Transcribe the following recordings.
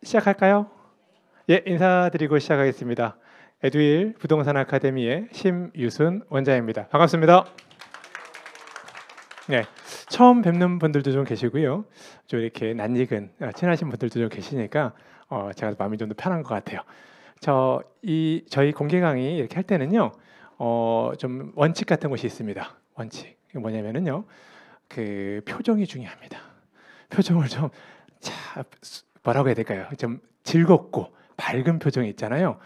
시작할까요? 예, 인사드리고 시작하겠습니다. 에듀윌 부동산 아카데미의 심유순 원장입니다. 반갑습니다. 네, 처음 뵙는 분들도 좀 계시고요. 좀 이렇게 낯익은 친하신 분들도 좀 계시니까 제가 마음이 좀 더 편한 것 같아요. 저희 공개 강의 이렇게 할 때는요, 좀 원칙 같은 것이 있습니다. 원칙 이게 뭐냐면은요, 그 표정이 중요합니다. 표정을 좀 뭐라고 해야 될까요? 좀 즐겁고 밝은 표정이 있잖아요.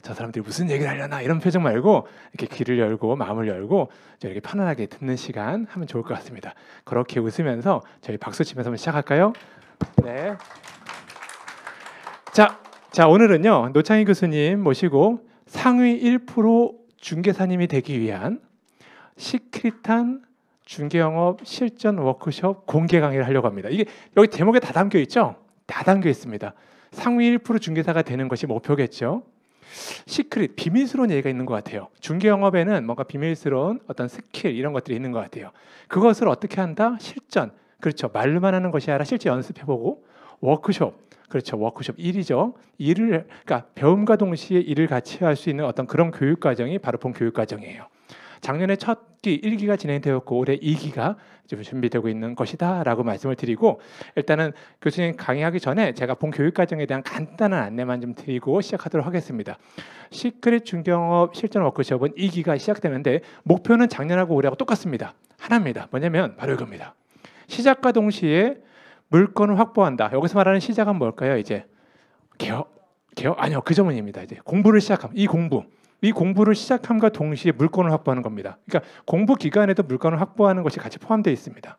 저 사람들이 무슨 얘기를 하려나 이런 표정 말고 이렇게 귀를 열고 마음을 열고 이렇게 편안하게 듣는 시간 하면 좋을 것 같습니다. 그렇게 웃으면서 저희 박수 치면서 한번 시작할까요? 네. 자 오늘은요 노창희 교수님 모시고 상위 1% 중개사님이 되기 위한 시크릿한 중개영업 실전 워크숍 공개 강의를 하려고 합니다. 이게 여기 제목에 다 담겨 있죠? 다 담겨 있습니다. 상위 1% 중개사가 되는 것이 목표겠죠. 시크릿, 비밀스러운 얘기가 있는 것 같아요. 중개영업에는 뭔가 비밀스러운 어떤 스킬 이런 것들이 있는 것 같아요. 그것을 어떻게 한다? 실전. 그렇죠. 말로만 하는 것이 아니라 실제 연습해보고 워크숍. 그렇죠. 워크숍 일이죠. 그러니까 배움과 동시에 일을 같이 할 수 있는 어떤 그런 교육 과정이 바로 본 교육 과정이에요. 작년에 첫 기 1기가 진행되었고 올해 2기가 지금 준비되고 있는 것이다 라고 말씀을 드리고, 일단은 교수님 강의하기 전에 제가 본 교육과정에 대한 간단한 안내만 좀 드리고 시작하도록 하겠습니다. 시크릿 중개영업 실전 워크숍은 2기가 시작되는데 목표는 작년하고 올해하고 똑같습니다. 하나입니다. 뭐냐면 바로 이겁니다. 시작과 동시에 물건을 확보한다. 여기서 말하는 시작은 뭘까요? 이제 개업 아니요, 그 전문입니다. 이제 공부를 시작함. 이 공부를 시작함과 동시에 물건을 확보하는 겁니다. 그러니까 공부 기간에도 물건을 확보하는 것이 같이 포함되어 있습니다.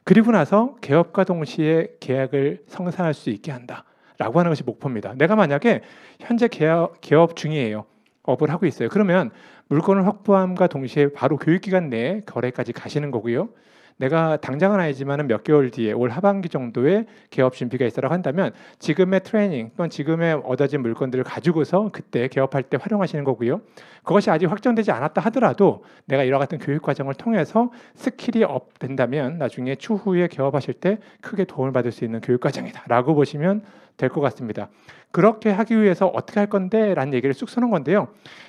그리고 나서 개업과 동시에 계약을 성사할 수 있게 한다라고 하는 것이 목표입니다. 내가 만약에 현재 개업 중이에요. 업을 하고 있어요. 그러면 물건을 확보함과 동시에 바로 교육기간 내에 거래까지 가시는 거고요. 내가 당장은 아니지만 몇 개월 뒤에 올 하반기 정도에 개업 준비가 있어라고 한다면 지금의 트레이닝 또는 지금의 얻어진 물건들을 가지고서 그때 개업할 때 활용하시는 거고요. 그것이 아직 확정되지 않았다 하더라도 내가 이와 같은 교육 과정을 통해서 스킬이 업 된다면 나중에 추후에 개업하실 때 크게 도움을 받을 수 있는 교육 과정이다 라고 보시면 될 것 같습니다. 그렇게 하기 위해서 어떻게 할 건데 라는 얘기를 쑥 써놓은 건데요.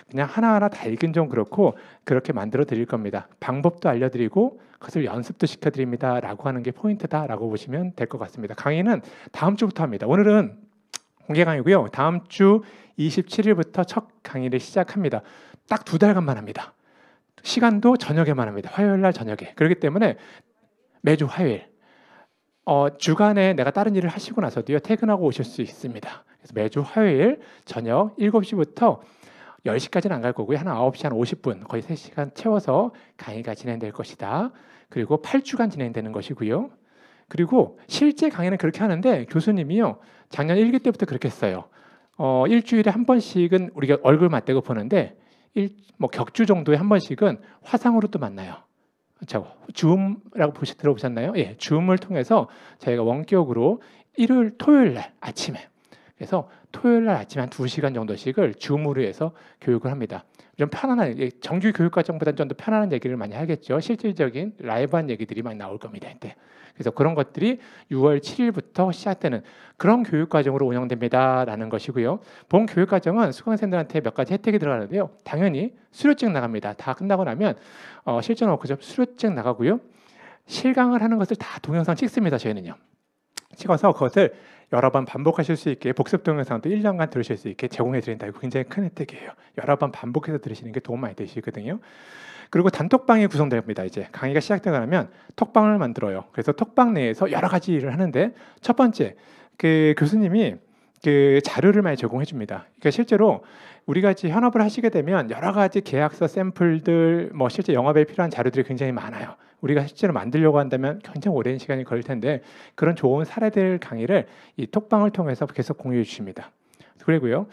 그냥 하나하나 다 읽긴 좀 그렇고 그렇게 만들어 드릴 겁니다. 방법도 알려드리고 그것을 연습도 시켜드립니다 라고 하는 게 포인트다 라고 보시면 될 것 같습니다. 강의는 다음 주부터 합니다. 오늘은 공개 강의고요. 다음 주 27일부터 첫 강의를 시작합니다. 딱 2달간만 합니다. 시간도 저녁에만 합니다. 화요일 날 저녁에. 그렇기 때문에 매주 화요일 주간에 내가 다른 일을 하시고 나서도요 퇴근하고 오실 수 있습니다. 그래서 매주 화요일 저녁 7시부터 10시까지는 안 갈 거고요. 한 9시 한 50분 거의 3시간 채워서 강의가 진행될 것이다. 그리고 8주간 진행되는 것이고요. 그리고 실제 강의는 그렇게 하는데 교수님이요 작년 1기 때부터 그렇게 했어요. 일주일에 한 번씩은 우리가 얼굴 맞대고 보는데 격주 정도에 한 번씩은 화상으로 또 만나요. 줌이라고 들어보셨나요? 예, 줌을 통해서 저희가 원격으로 토요일 날 아침에, 그래서 토요일 날 아침에 한 2시간 정도씩을 줌으로 해서 교육을 합니다. 좀 편안한, 정규 교육 과정보다는 좀 더 편안한 얘기를 많이 하겠죠. 실질적인 라이브한 얘기들이 많이 나올 겁니다. 이때. 그래서 그런 것들이 6월 7일부터 시작되는 그런 교육 과정으로 운영됩니다라는 것이고요. 본 교육 과정은 수강생들한테 몇 가지 혜택이 들어가는데요. 당연히 수료증 나갑니다. 다 끝나고 나면 실전 워크숍 수료증 나가고요. 실강을 하는 것을 다 동영상 찍습니다. 저희는요. 찍어서 그것을 여러 번 반복하실 수 있게 복습 동영상도 1년간 들으실 수 있게 제공해 드린다. 이거 굉장히 큰 혜택이에요. 여러 번 반복해서 들으시는 게 도움 많이 되시거든요. 그리고 단톡방이 구성됩니다. 이제 강의가 시작되고 나면 톡방을 만들어요. 그래서 톡방 내에서 여러 가지 일을 하는데 첫 번째 그 교수님이 그 자료를 많이 제공해 줍니다. 그러니까 실제로 우리가 이제 현업을 하시게 되면 여러 가지 계약서 샘플들, 실제 영업에 필요한 자료들이 굉장히 많아요. 우리가 실제로 만들려고 한다면 굉장히 오랜 시간이 걸릴 텐데 그런 좋은 사례들 강의를 이 톡방을 통해서 계속 공유해 주십니다. 그리고요,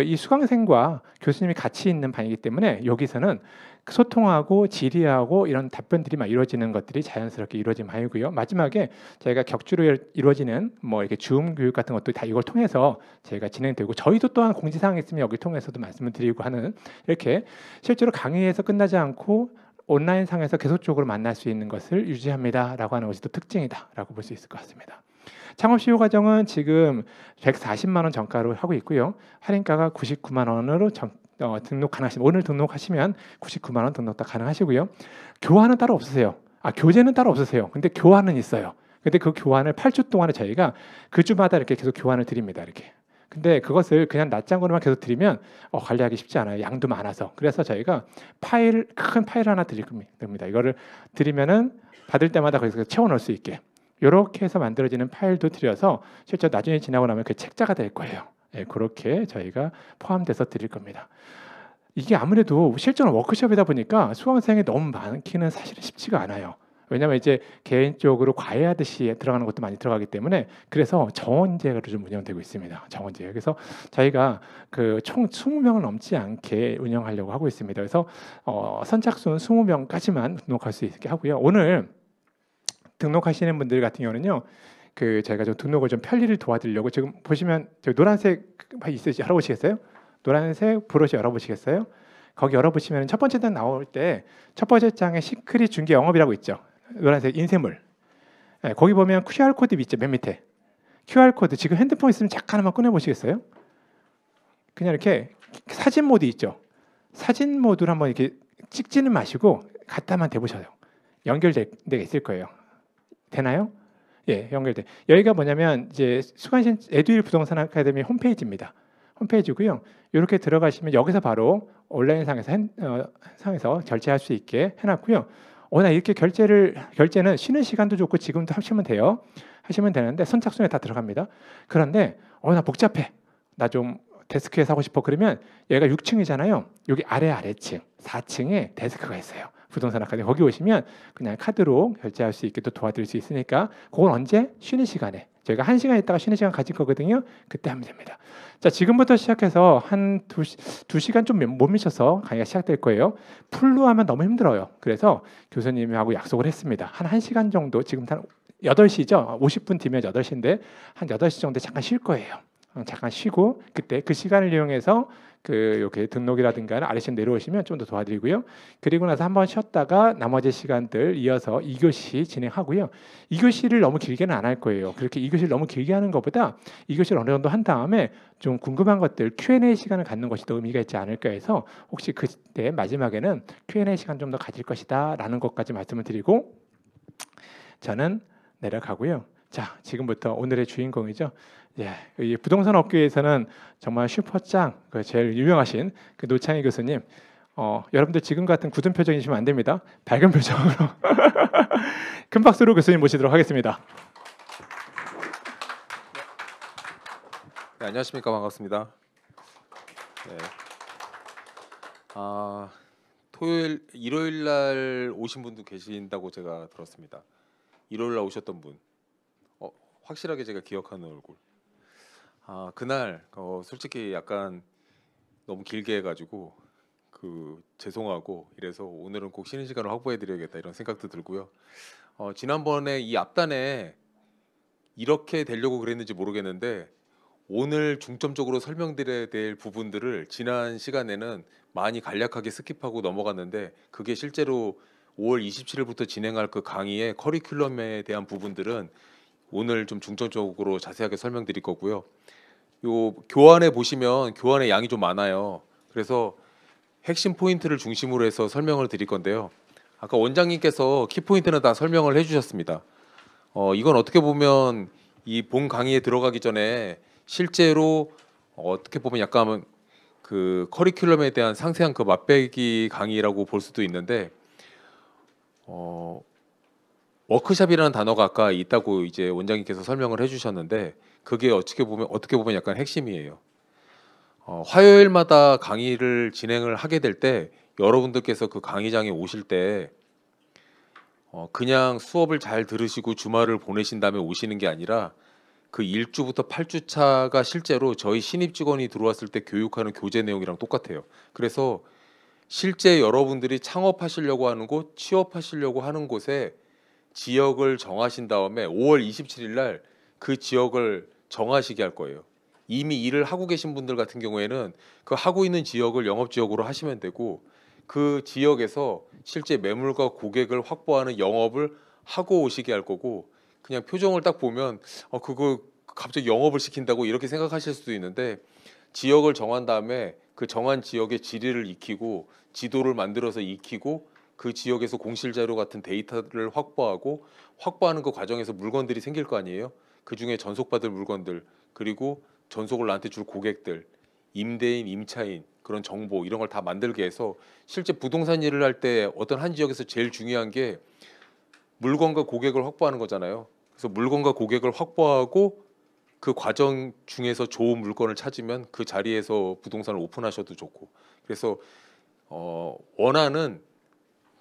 이 수강생과 교수님이 같이 있는 반이기 때문에 여기서는 소통하고 질의하고 이런 답변들이 막 이루어지는 것들이 자연스럽게 이루어진 반이고요. 마지막에 저희가 격주로 이루어지는 이렇게 줌 교육 같은 것도 다 이걸 통해서 저희가 진행되고 저희도 또한 공지사항이 있으면 여기 통해서도 말씀을 드리고 하는 이렇게 실제로 강의에서 끝나지 않고 온라인상에서 계속적으로 만날 수 있는 것을 유지합니다라고 하는 것이 또 특징이다라고 볼 수 있을 것 같습니다. 창업 시효 과정은 지금 140만 원 정가로 하고 있고요. 할인가가 99만 원으로 등록 가능하십니다. 오늘 등록하시면 99만 원 등록 다 가능하시고요. 교환은 따로 없으세요. 교재는 따로 없으세요. 근데 교환은 있어요. 근데 그 교환을 8주 동안에 저희가 그 주마다 이렇게 계속 교환을 드립니다. 이렇게. 근데 그것을 그냥 낱장으로만 계속 드리면 관리하기 쉽지 않아요. 양도 많아서. 그래서 저희가 큰 파일 하나 드릴 겁니다. 이거를 드리면은 받을 때마다 거기서 채워 넣을 수 있게. 이렇게 해서 만들어지는 파일도 드려서 실제 나중에 지나고 나면 그 책자가 될 거예요. 예, 그렇게 저희가 포함돼서 드릴 겁니다. 이게 아무래도 실제로 워크숍이다 보니까 수강생이 너무 많기는 사실은 쉽지가 않아요. 왜냐하면 이제 개인적으로 과외하듯이 들어가는 것도 많이 들어가기 때문에 그래서 정원제가 좀 운영되고 있습니다. 정원제. 그래서 저희가 그 총 20명을 넘지 않게 운영하려고 하고 있습니다. 그래서 선착순 20명까지만 등록할 수 있게 하고요. 오늘 등록하시는 분들 같은 경우는요, 그 저희가 좀 등록을 좀 편리를 도와드리려고 지금 보시면 저 노란색 있으시 열어보시겠어요? 노란색 브로셔 열어보시겠어요? 거기 열어보시면 첫 번째 장 나올 때 첫 번째 장에 시크릿 중개 영업이라고 있죠. 노란색 인쇄물. 네, 거기 보면 QR 코드 있죠. 맨 밑에 QR 코드. 지금 핸드폰 있으면 잠깐 한번 꺼내 보시겠어요? 그냥 이렇게 사진 모드 있죠. 사진 모드를 한번 이렇게 찍지는 마시고 갖다만 대보셔요. 연결돼 있을 거예요. 되나요? 예, 연결돼. 여기가 뭐냐면 이제 수강신 에듀윌 부동산 아카데미 홈페이지입니다. 홈페이지고요. 이렇게 들어가시면 여기서 바로 온라인 상에서 결제할 수 있게 해놨고요. 나 이렇게 결제는 쉬는 시간도 좋고 지금도 하시면 돼요. 하시면 되는데 선착순에 다 들어갑니다. 그런데 나 복잡해. 나 좀 데스크에서 하고 싶어. 그러면 얘가 6층이잖아요. 여기 아래층 4층에 데스크가 있어요. 부동산 아카데미. 거기 오시면 그냥 카드로 결제할 수 있게 또 도와드릴 수 있으니까 그건 언제? 쉬는 시간에. 저희가 1시간 있다가 쉬는 시간 가질 거거든요. 그때 하면 됩니다. 자, 지금부터 시작해서 한 2시간 좀 못 미쳐서 강의가 시작될 거예요. 풀로 하면 너무 힘들어요. 그래서 교수님하고 약속을 했습니다. 한 1시간 정도, 지금 한 8시죠. 50분 뒤면 8시인데 한 8시 정도 잠깐 쉴 거예요. 잠깐 쉬고 그때 그 시간을 이용해서 이렇게 등록이라든가 아래층 내려오시면 좀 더 도와드리고요. 그리고 나서 한번 쉬었다가 나머지 시간들 이어서 2교시 진행하고요. 2교시를 너무 길게는 안 할 거예요. 그렇게 2교시를 너무 길게 하는 것보다 2교시를 어느 정도 한 다음에 좀 궁금한 것들 Q&A 시간을 갖는 것이 더 의미가 있지 않을까 해서 혹시 그때 마지막에는 Q&A 시간 좀 더 가질 것이다 라는 것까지 말씀을 드리고 저는 내려가고요. 자, 지금부터 오늘의 주인공이죠. 예, 이 부동산 업계에서는 정말 슈퍼짱, 제일 유명하신 그 노창희 교수님. 여러분들 지금 같은 굳은 표정이시면 안 됩니다. 밝은 표정으로 큰 박수로 교수님 모시도록 하겠습니다. 네, 안녕하십니까. 반갑습니다. 네. 일요일 날 오신 분도 계신다고 제가 들었습니다. 일요일 날 오셨던 분. 확실하게 제가 기억하는 얼굴. 그날 솔직히 약간 너무 길게 해가지고 죄송하고 이래서 오늘은 꼭 쉬는 시간을 확보해드려야겠다 이런 생각도 들고요. 지난번에 이 앞단에 이렇게 되려고 그랬는지 모르겠는데 오늘 중점적으로 설명드려야 될 부분들을 지난 시간에는 많이 간략하게 스킵하고 넘어갔는데 그게 실제로 5월 27일부터 진행할 그 강의의 커리큘럼에 대한 부분들은 오늘 좀 중점적으로 자세하게 설명드릴 거고요. 요 교환에 보시면 교환의 양이 좀 많아요. 그래서 핵심 포인트를 중심으로 해서 설명을 드릴 건데요. 아까 원장님께서 키포인트는 다 설명을 해주셨습니다. 이건 어떻게 보면 이 본 강의에 들어가기 전에 실제로 어떻게 보면 약간 그 커리큘럼에 대한 상세한 그 맛배기 강의라고 볼 수도 있는데 워크숍이라는 단어가 아까 있다고 이제 원장님께서 설명을 해주셨는데 그게 어떻게 보면 약간 핵심이에요. 화요일마다 강의를 진행을 하게 될 때 여러분들께서 그 강의장에 오실 때 그냥 수업을 잘 들으시고 주말을 보내신 다음에 오시는 게 아니라 그 1주부터 8주차가 실제로 저희 신입 직원이 들어왔을 때 교육하는 교재 내용이랑 똑같아요. 그래서 실제 여러분들이 창업하시려고 하는 곳, 취업하시려고 하는 곳에 지역을 정하신 다음에 5월 27일 날 그 지역을 정하시게 할 거예요. 이미 일을 하고 계신 분들 같은 경우에는 그 하고 있는 지역을 영업 지역으로 하시면 되고 그 지역에서 실제 매물과 고객을 확보하는 영업을 하고 오시게 할 거고 그냥 표정을 딱 보면 그거 갑자기 영업을 시킨다고 이렇게 생각하실 수도 있는데, 지역을 정한 다음에 그 정한 지역의 지리를 익히고 지도를 만들어서 익히고 그 지역에서 공실자료 같은 데이터를 확보하는 그 과정에서 물건들이 생길 거 아니에요. 그중에 전속받을 물건들, 그리고 전속을 나한테 줄 고객들, 임대인, 임차인, 그런 정보, 이런 걸 다 만들게 해서 실제 부동산 일을 할 때 어떤 한 지역에서 제일 중요한 게 물건과 고객을 확보하는 거잖아요. 그래서 물건과 고객을 확보하고 그 과정 중에서 좋은 물건을 찾으면 그 자리에서 부동산을 오픈하셔도 좋고, 그래서 원하는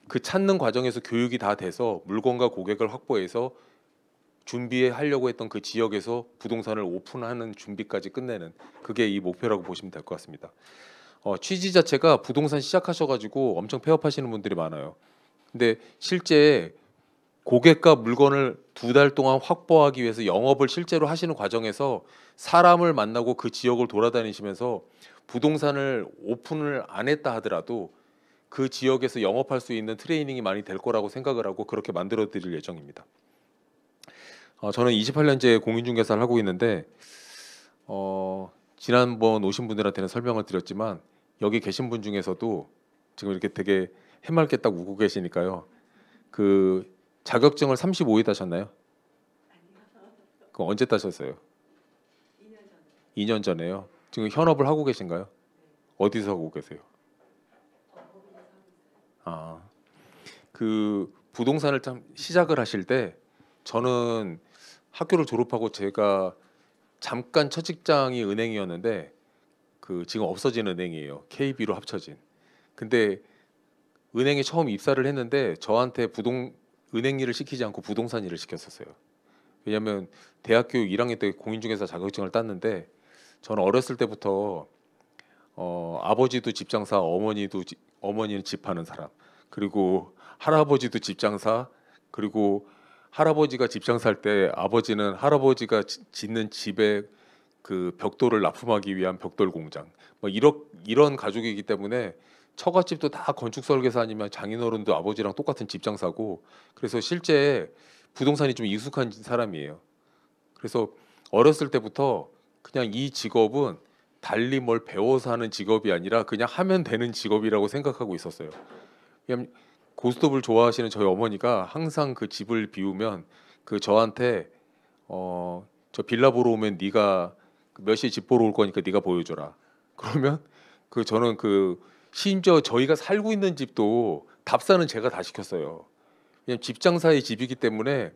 그 찾는 과정에서 교육이 다 돼서 물건과 고객을 확보해서 준비하려고 했던 그 지역에서 부동산을 오픈하는 준비까지 끝내는, 그게 이 목표라고 보시면 될 것 같습니다. 취지 자체가 부동산 시작하셔가지고 엄청 폐업하시는 분들이 많아요. 근데 실제 고객과 물건을 2달 동안 확보하기 위해서 영업을 실제로 하시는 과정에서 사람을 만나고 그 지역을 돌아다니시면서 부동산을 오픈을 안 했다 하더라도 그 지역에서 영업할 수 있는 트레이닝이 많이 될 거라고 생각을 하고 그렇게 만들어 드릴 예정입니다. 저는 28년째 공인중개사를 하고 있는데 지난번 오신 분들한테는 설명을 드렸지만 여기 계신 분 중에서도 지금 이렇게 되게 해맑게 딱 웃고 계시니까요. 그 자격증을 35회 따셨나요? 그 언제 따셨어요? 2년 전에요. 지금 현업을 하고 계신가요? 어디서 하고 계세요? 그 부동산을 참 시작을 하실 때 저는 학교를 졸업하고 제가 잠깐 첫 직장이 은행이었는데 그 지금 없어진 은행이에요. KB로 합쳐진. 근데 은행에 처음 입사를 했는데 저한테 은행 일을 시키지 않고 부동산 일을 시켰었어요. 왜냐하면 대학교 1학년 때 공인중개사 자격증을 땄는데 저는 어렸을 때부터 아버지도 집장사, 어머니는 집하는 사람, 그리고 할아버지도 집장사, 그리고 할아버지가 집장사할 때 아버지는 할아버지가 짓는 집에 그 벽돌을 납품하기 위한 벽돌 공장, 뭐 이런 가족이기 때문에 처갓집도 다 건축 설계사 아니면 장인어른도 아버지랑 똑같은 집장사고, 그래서 실제 부동산이 좀 익숙한 사람이에요. 그래서 어렸을 때부터 그냥 이 직업은 달리 뭘 배워서 하는 직업이 아니라 그냥 하면 되는 직업이라고 생각하고 있었어요. 왜냐면 고스톱을 좋아하시는 저희 어머니가 항상 그 집을 비우면 그 저한테 저 빌라 보러 오면 네가 몇 시에 집 보러 올 거니까 네가 보여줘라. 그러면 저는 심지어 저희가 살고 있는 집도 답사는 제가 다 시켰어요. 왜냐면 집장사의 집이기 때문에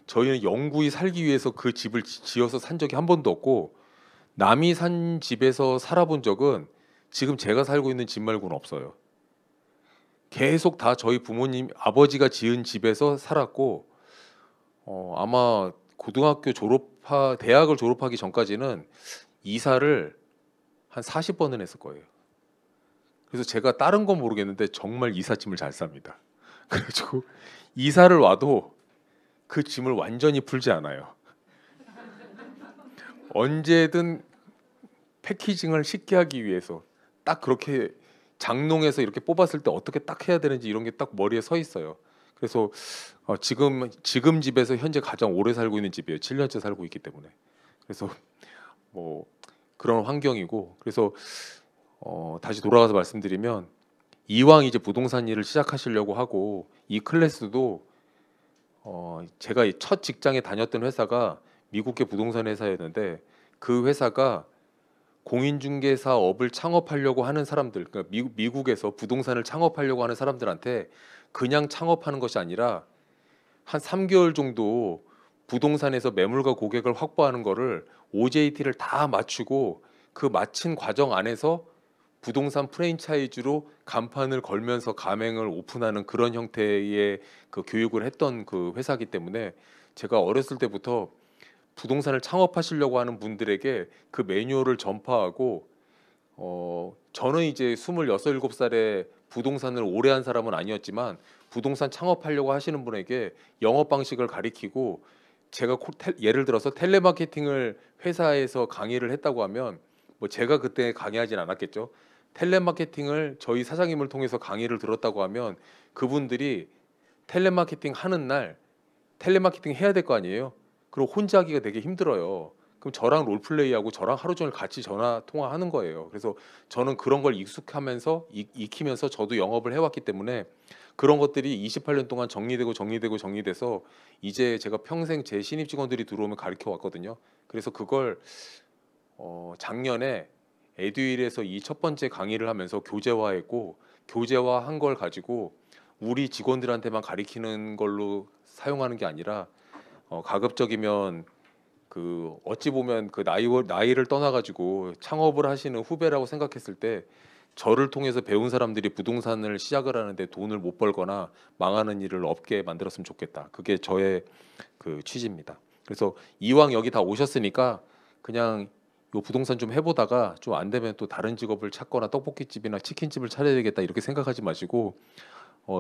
저희는 영구히 살기 위해서 그 집을 지어서 산 적이 한 번도 없고, 남이 산 집에서 살아본 적은 지금 제가 살고 있는 집 말고는 없어요. 계속 다 저희 부모님, 아버지가 지은 집에서 살았고, 아마 대학을 졸업하기 전까지는 이사를 한 40번은 했을 거예요. 그래서 제가 다른 건 모르겠는데 정말 이삿짐을 잘 쌉니다. 그래가지고 이사를 와도 그 짐을 완전히 풀지 않아요. 언제든 패키징을 쉽게 하기 위해서 딱 그렇게 장롱에서 이렇게 뽑았을 때 어떻게 딱 해야 되는지 이런 게 딱 머리에 서 있어요. 그래서 지금 집에서 현재 가장 오래 살고 있는 집이에요. 7년째 살고 있기 때문에. 그래서 뭐 그런 환경이고, 그래서 다시 돌아가서 말씀드리면 이왕 이제 부동산 일을 시작하시려고 하고 이 클래스도 제가 첫 직장에 다녔던 회사가 미국계 부동산 회사였는데 그 회사가 공인중개사업을 창업하려고 하는 사람들, 그러니까 미국에서 부동산을 창업하려고 하는 사람들한테 그냥 창업하는 것이 아니라 한 3개월 정도 부동산에서 매물과 고객을 확보하는 거를 OJT를 다 마치고 그 마친 과정 안에서 부동산 프랜차이즈로 간판을 걸면서 가맹을 오픈하는 그런 형태의 그 교육을 했던 그 회사이기 때문에 제가 어렸을 때부터 부동산을 창업하시려고 하는 분들에게 그 매뉴얼을 전파하고, 저는 이제 26, 7살에 부동산을 오래 한 사람은 아니었지만 부동산 창업하려고 하시는 분에게 영업 방식을 가리키고, 제가 예를 들어서 텔레마케팅을 회사에서 강의를 했다고 하면 뭐 제가 그때 강의하진 않았겠죠. 텔레마케팅을 저희 사장님을 통해서 강의를 들었다고 하면 그분들이 텔레마케팅 하는 날 텔레마케팅 해야 될 거 아니에요. 그리고 혼자 하기가 되게 힘들어요. 그럼 저랑 롤플레이하고 저랑 하루 종일 같이 전화 통화하는 거예요. 그래서 저는 그런 걸 익숙하면서 익히면서 저도 영업을 해왔기 때문에 그런 것들이 28년 동안 정리돼서 이제 제가 평생 제 신입 직원들이 들어오면 가르쳐 왔거든요. 그래서 그걸 작년에 에듀윌에서 이 첫 번째 강의를 하면서 교재화했고, 교재화한 걸 가지고 우리 직원들한테만 가르치는 걸로 사용하는 게 아니라 가급적이면 그 어찌 보면 그 나이를 떠나가지고 창업을 하시는 후배라고 생각했을 때 저를 통해서 배운 사람들이 부동산을 시작을 하는데 돈을 못 벌거나 망하는 일을 없게 만들었으면 좋겠다. 그게 저의 그 취지입니다. 그래서 이왕 여기 다 오셨으니까 그냥 요 부동산 좀 해보다가 좀 안 되면 또 다른 직업을 찾거나 떡볶이집이나 치킨집을 차려야 되겠다 이렇게 생각하지 마시고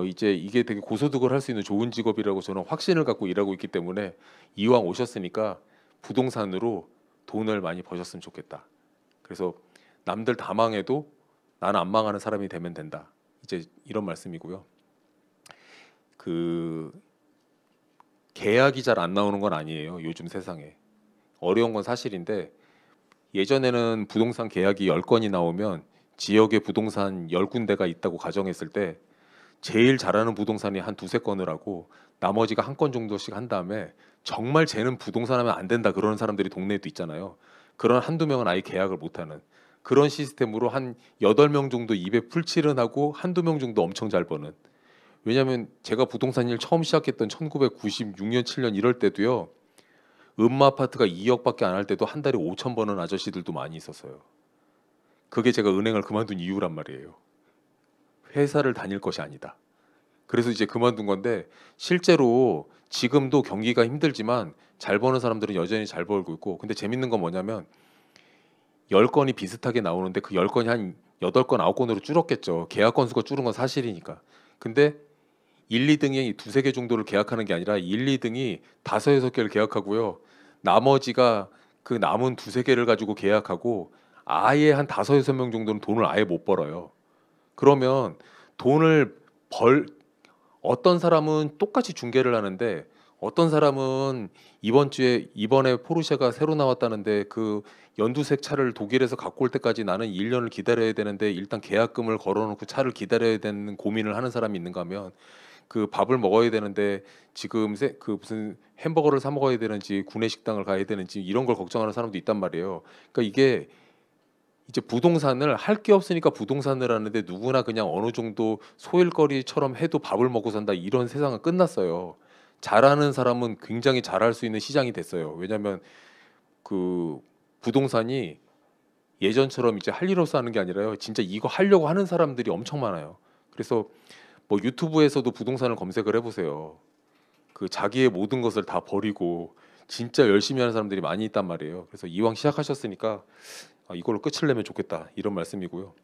이제 이게 되게 고소득을 할 수 있는 좋은 직업이라고 저는 확신을 갖고 일하고 있기 때문에 이왕 오셨으니까 부동산으로 돈을 많이 버셨으면 좋겠다. 그래서 남들 다 망해도 나는 안 망하는 사람이 되면 된다. 이제 이런 말씀이고요. 그 계약이 잘 안 나오는 건 아니에요. 요즘 세상에. 어려운 건 사실인데 예전에는 부동산 계약이 10건이 나오면 지역에 부동산 10군데가 있다고 가정했을 때 제일 잘하는 부동산이 한 두세 건을 하고 나머지가 한 건 정도씩 한 다음에 정말 쟤는 부동산 하면 안 된다 그러는 사람들이 동네에도 있잖아요. 그런 한두 명은 아예 계약을 못하는 그런 시스템으로 한 8명 정도 입에 풀칠은 하고 한두 명 정도 엄청 잘 버는. 왜냐하면 제가 부동산 일 처음 시작했던 1996년 7년 이럴 때도요. 음마 아파트가 2억밖에 안 할 때도 한 달에 5천 버는 아저씨들도 많이 있었어요. 그게 제가 은행을 그만둔 이유란 말이에요. 회사를 다닐 것이 아니다. 그래서 이제 그만둔 건데 실제로 지금도 경기가 힘들지만 잘 버는 사람들은 여전히 잘 벌고 있고 근데 재밌는 건 뭐냐면 10건이 비슷하게 나오는데 그 10건이 한 8건, 9건으로 줄었겠죠. 계약 건수가 줄은 건 사실이니까. 근데 1, 2등이 두세 개 정도를 계약하는 게 아니라 1, 2등이 5, 6개를 계약하고요. 나머지가 그 남은 두세 개를 가지고 계약하고 아예 한 5, 6명 정도는 돈을 아예 못 벌어요. 그러면 돈을 벌 어떤 사람은 똑같이 중개를 하는데 어떤 사람은 이번에 포르쉐가 새로 나왔다는데 그 연두색 차를 독일에서 갖고 올 때까지 나는 1년을 기다려야 되는데 일단 계약금을 걸어놓고 차를 기다려야 되는 고민을 하는 사람이 있는가 하면 그 밥을 먹어야 되는데 지금 그 무슨 햄버거를 사 먹어야 되는지 구내식당을 가야 되는지 이런 걸 걱정하는 사람도 있단 말이에요. 그러니까 이게 이제 부동산을 할 게 없으니까 부동산을 하는데 누구나 그냥 어느 정도 소일거리처럼 해도 밥을 먹고 산다 이런 세상은 끝났어요. 잘하는 사람은 굉장히 잘할 수 있는 시장이 됐어요. 왜냐하면 그 부동산이 예전처럼 이제 할 일 없어 하는 게 아니라요. 진짜 이거 하려고 하는 사람들이 엄청 많아요. 그래서 뭐 유튜브에서도 부동산을 검색을 해보세요. 그 자기의 모든 것을 다 버리고 진짜 열심히 하는 사람들이 많이 있단 말이에요. 그래서 이왕 시작하셨으니까 이걸로 끝을 내면 좋겠다 이런 말씀이고요.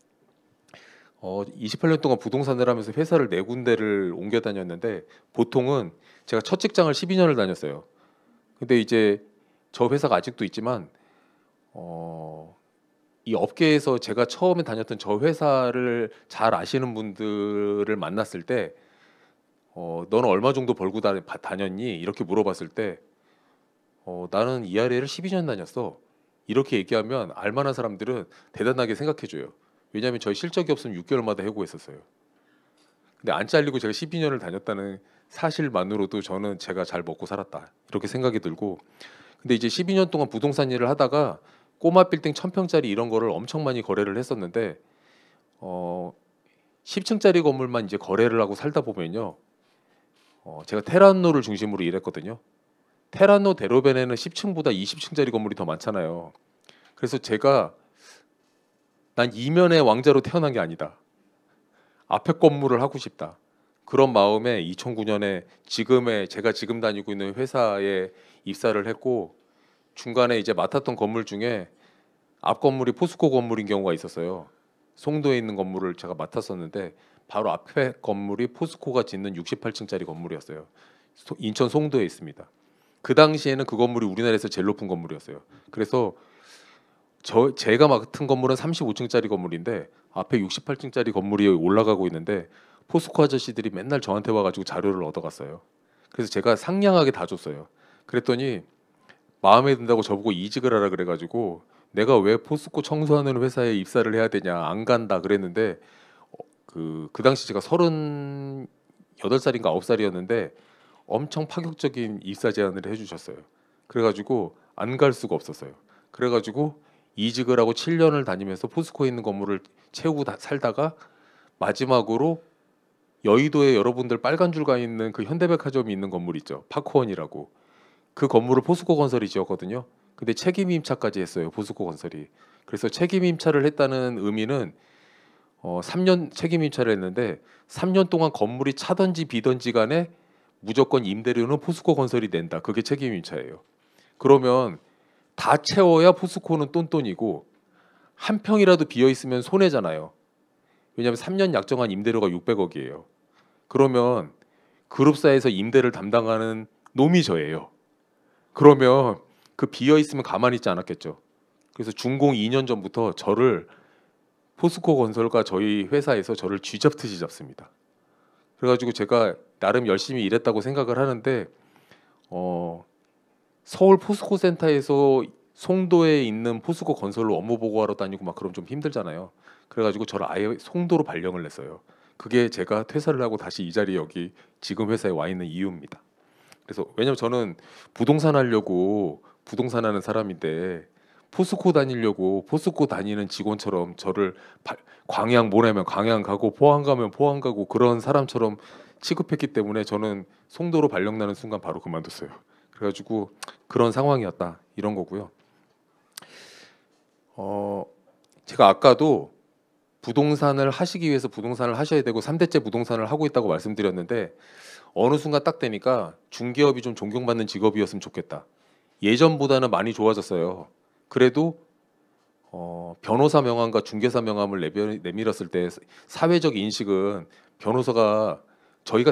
28년 동안 부동산을 하면서 회사를 4군데를 옮겨 다녔는데 보통은 제가 첫 직장을 12년을 다녔어요. 근데 이제 저 회사가 아직도 있지만 이 업계에서 제가 처음에 다녔던 저 회사를 잘 아시는 분들을 만났을 때 너는 얼마 정도 벌고 다녔니? 이렇게 물어봤을 때 나는 ERA를 12년 다녔어. 이렇게 얘기하면 알만한 사람들은 대단하게 생각해줘요. 왜냐하면 저희 실적이 없으면 6개월마다 해고했었어요. 근데 안 잘리고 제가 12년을 다녔다는 사실만으로도 저는 제가 잘 먹고 살았다 이렇게 생각이 들고 근데 이제 12년 동안 부동산 일을 하다가 꼬마 빌딩 1000평짜리 이런 거를 엄청 많이 거래를 했었는데 10층짜리 건물만 이제 거래를 하고 살다 보면요 제가 테란노를 중심으로 일했거든요. 테란노 대로변에는 10층보다 20층짜리 건물이 더 많잖아요. 그래서 제가 난 이면의 왕자로 태어난 게 아니다. 앞에 건물을 하고 싶다. 그런 마음에 2009년에 제가 지금 다니고 있는 회사에 입사를 했고 중간에 이제 맡았던 건물 중에 앞 건물이 포스코 건물인 경우가 있었어요. 송도에 있는 건물을 제가 맡았었는데 바로 앞에 건물이 포스코가 짓는 68층짜리 건물이었어요. 인천 송도에 있습니다. 그 당시에는 그 건물이 우리나라에서 제일 높은 건물이었어요. 그래서 제가 맡은 건물은 35층짜리 건물인데 앞에 68층짜리 건물이 올라가고 있는데 포스코 아저씨들이 맨날 저한테 와가지고 자료를 얻어갔어요. 그래서 제가 상냥하게 다 줬어요. 그랬더니 마음에 든다고 저보고 이직을 하라 그래가지고 내가 왜 포스코 청소하는 회사에 입사를 해야 되냐, 안 간다 그랬는데 그 당시 제가 38살인가 9살이었는데 엄청 파격적인 입사 제안을 해주셨어요. 그래가지고 안 갈 수가 없었어요. 그래가지고 이직을 하고 7년을 다니면서 포스코에 있는 건물을 채우고 살다가 마지막으로 여의도에 여러분들 빨간 줄 가 있는 그 현대백화점이 있는 건물 있죠. 파크원이라고. 그 건물을 포스코 건설이 지었거든요. 근데 책임 임차까지 했어요. 포스코 건설이. 그래서 책임 임차를 했다는 의미는 3년 책임 임차를 했는데 3년 동안 건물이 차든지 비든지 간에 무조건 임대료는 포스코 건설이 낸다. 그게 책임 임차예요. 그러면 다 채워야 포스코는 똔똔이고 한 평이라도 비어 있으면 손해잖아요. 왜냐하면 3년 약정한 임대료가 600억이에요. 그러면 그룹사에서 임대를 담당하는 놈이 저예요. 그러면 그 비어 있으면 가만히 있지 않았겠죠. 그래서 준공 2년 전부터 저를 포스코 건설과 저희 회사에서 저를 쥐잡듯이 잡습니다. 그래가지고 제가 나름 열심히 일했다고 생각을 하는데 서울 포스코 센터에서 송도에 있는 포스코 건설로 업무 보고하러 다니고 막 그럼 좀 힘들잖아요. 그래가지고 저를 아예 송도로 발령을 냈어요. 그게 제가 퇴사를 하고 다시 이 자리에 여기 지금 회사에 와 있는 이유입니다. 그래서 왜냐면 저는 부동산 하려고 부동산 하는 사람인데 포스코 다니려고 포스코 다니는 직원처럼 저를 광양 보내면 광양 가고 포항 가면 포항 가고 그런 사람처럼 취급했기 때문에 저는 송도로 발령 나는 순간 바로 그만뒀어요. 그래가지고 그런 상황이었다 이런 거고요. 제가 아까도 부동산을 하시기 위해서 부동산을 하셔야 되고 3대째 부동산을 하고 있다고 말씀드렸는데 어느 순간 딱 되니까 중개업이 좀 존경받는 직업이었으면 좋겠다. 예전보다는 많이 좋아졌어요. 그래도 변호사 명함과 중개사 명함을 내밀었을 때 사회적 인식은 변호사가 저희가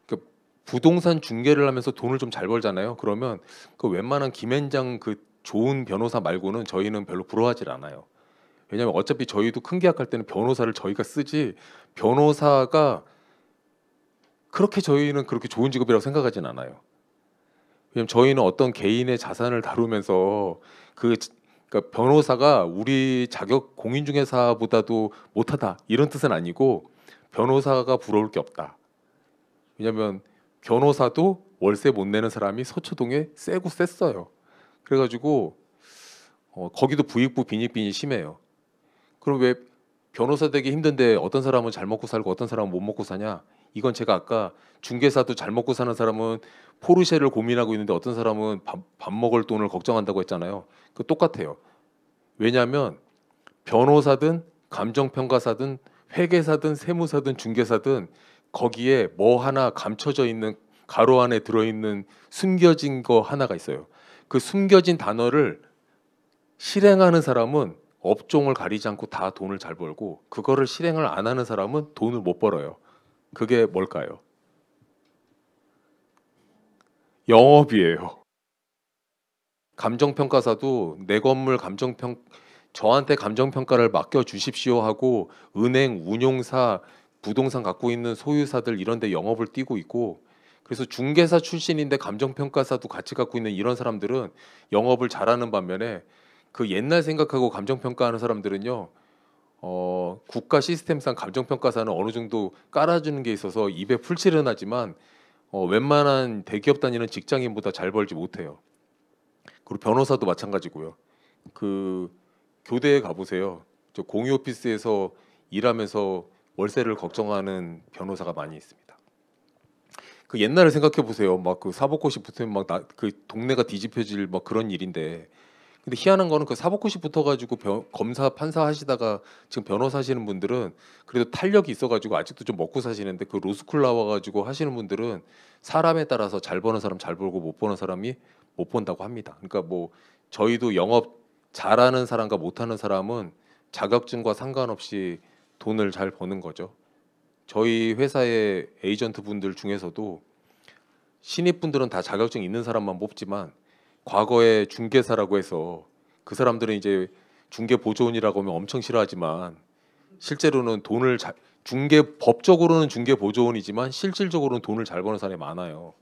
그 부동산 중개를 하면서 돈을 좀 잘 벌잖아요. 그러면 그 웬만한 김앤장 그 좋은 변호사 말고는 저희는 별로 부러워하지 않아요. 왜냐하면 어차피 저희도 큰 계약할 때는 변호사를 저희가 쓰지 변호사가 그렇게 저희는 그렇게 좋은 직업이라고 생각하진 않아요. 왜냐면 저희는 어떤 개인의 자산을 다루면서 그러니까 변호사가 우리 자격 공인중개사보다도 못하다 이런 뜻은 아니고 변호사가 부러울 게 없다. 왜냐면 변호사도 월세 못 내는 사람이 서초동에 세고 셌어요. 그래가지고 거기도 부익부 빈익빈이 심해요. 그럼 왜 변호사 되기 힘든데 어떤 사람은 잘 먹고 살고 어떤 사람은 못 먹고 사냐? 이건 제가 아까 중개사도 잘 먹고 사는 사람은 포르쉐를 고민하고 있는데 어떤 사람은 밥 먹을 돈을 걱정한다고 했잖아요. 그 똑같아요. 왜냐하면 변호사든 감정평가사든 회계사든 세무사든 중개사든 거기에 뭐 하나 감춰져 있는 가로 안에 들어있는 숨겨진 거 하나가 있어요. 그 숨겨진 단어를 실행하는 사람은 업종을 가리지 않고 다 돈을 잘 벌고 그거를 실행을 안 하는 사람은 돈을 못 벌어요. 그게 뭘까요? 영업이에요. 감정평가사도 내 건물 저한테 감정평가를 맡겨 주십시오 하고 은행, 운용사, 부동산 갖고 있는 소유사들 이런 데 영업을 뛰고 있고 그래서 중개사 출신인데 감정평가사도 같이 갖고 있는 이런 사람들은 영업을 잘하는 반면에 그 옛날 생각하고 감정평가하는 사람들은요 국가 시스템상 감정평가사는 어느 정도 깔아주는 게 있어서 입에 풀칠은 하지만 웬만한 대기업 다니는 직장인보다 잘 벌지 못해요. 그리고 변호사도 마찬가지고요. 그 교대에 가보세요. 저 공유 오피스에서 일하면서 월세를 걱정하는 변호사가 많이 있습니다. 그 옛날을 생각해 보세요. 막 그 사법고시 붙으면 막 그 동네가 뒤집혀질 막 그런 일인데. 근데 희한한 거는 그 사법고시 붙어가지고 검사 판사 하시다가 지금 변호사 하시는 분들은 그래도 탄력이 있어가지고 아직도 좀 먹고 사시는데 그 로스쿨 나와가지고 하시는 분들은 사람에 따라서 잘 버는 사람 잘 벌고 못 버는 사람이 못 본다고 합니다. 그러니까 뭐 저희도 영업 잘하는 사람과 못하는 사람은 자격증과 상관없이 돈을 잘 버는 거죠. 저희 회사의 에이전트 분들 중에서도 신입 분들은 다 자격증 있는 사람만 뽑지만 과거에 중개사라고 해서 그 사람들은 이제 중개 보조원이라고 하면 엄청 싫어하지만 실제로는 법적으로는 중개 보조원이지만 실질적으로는 돈을 잘 버는 사람이 많아요.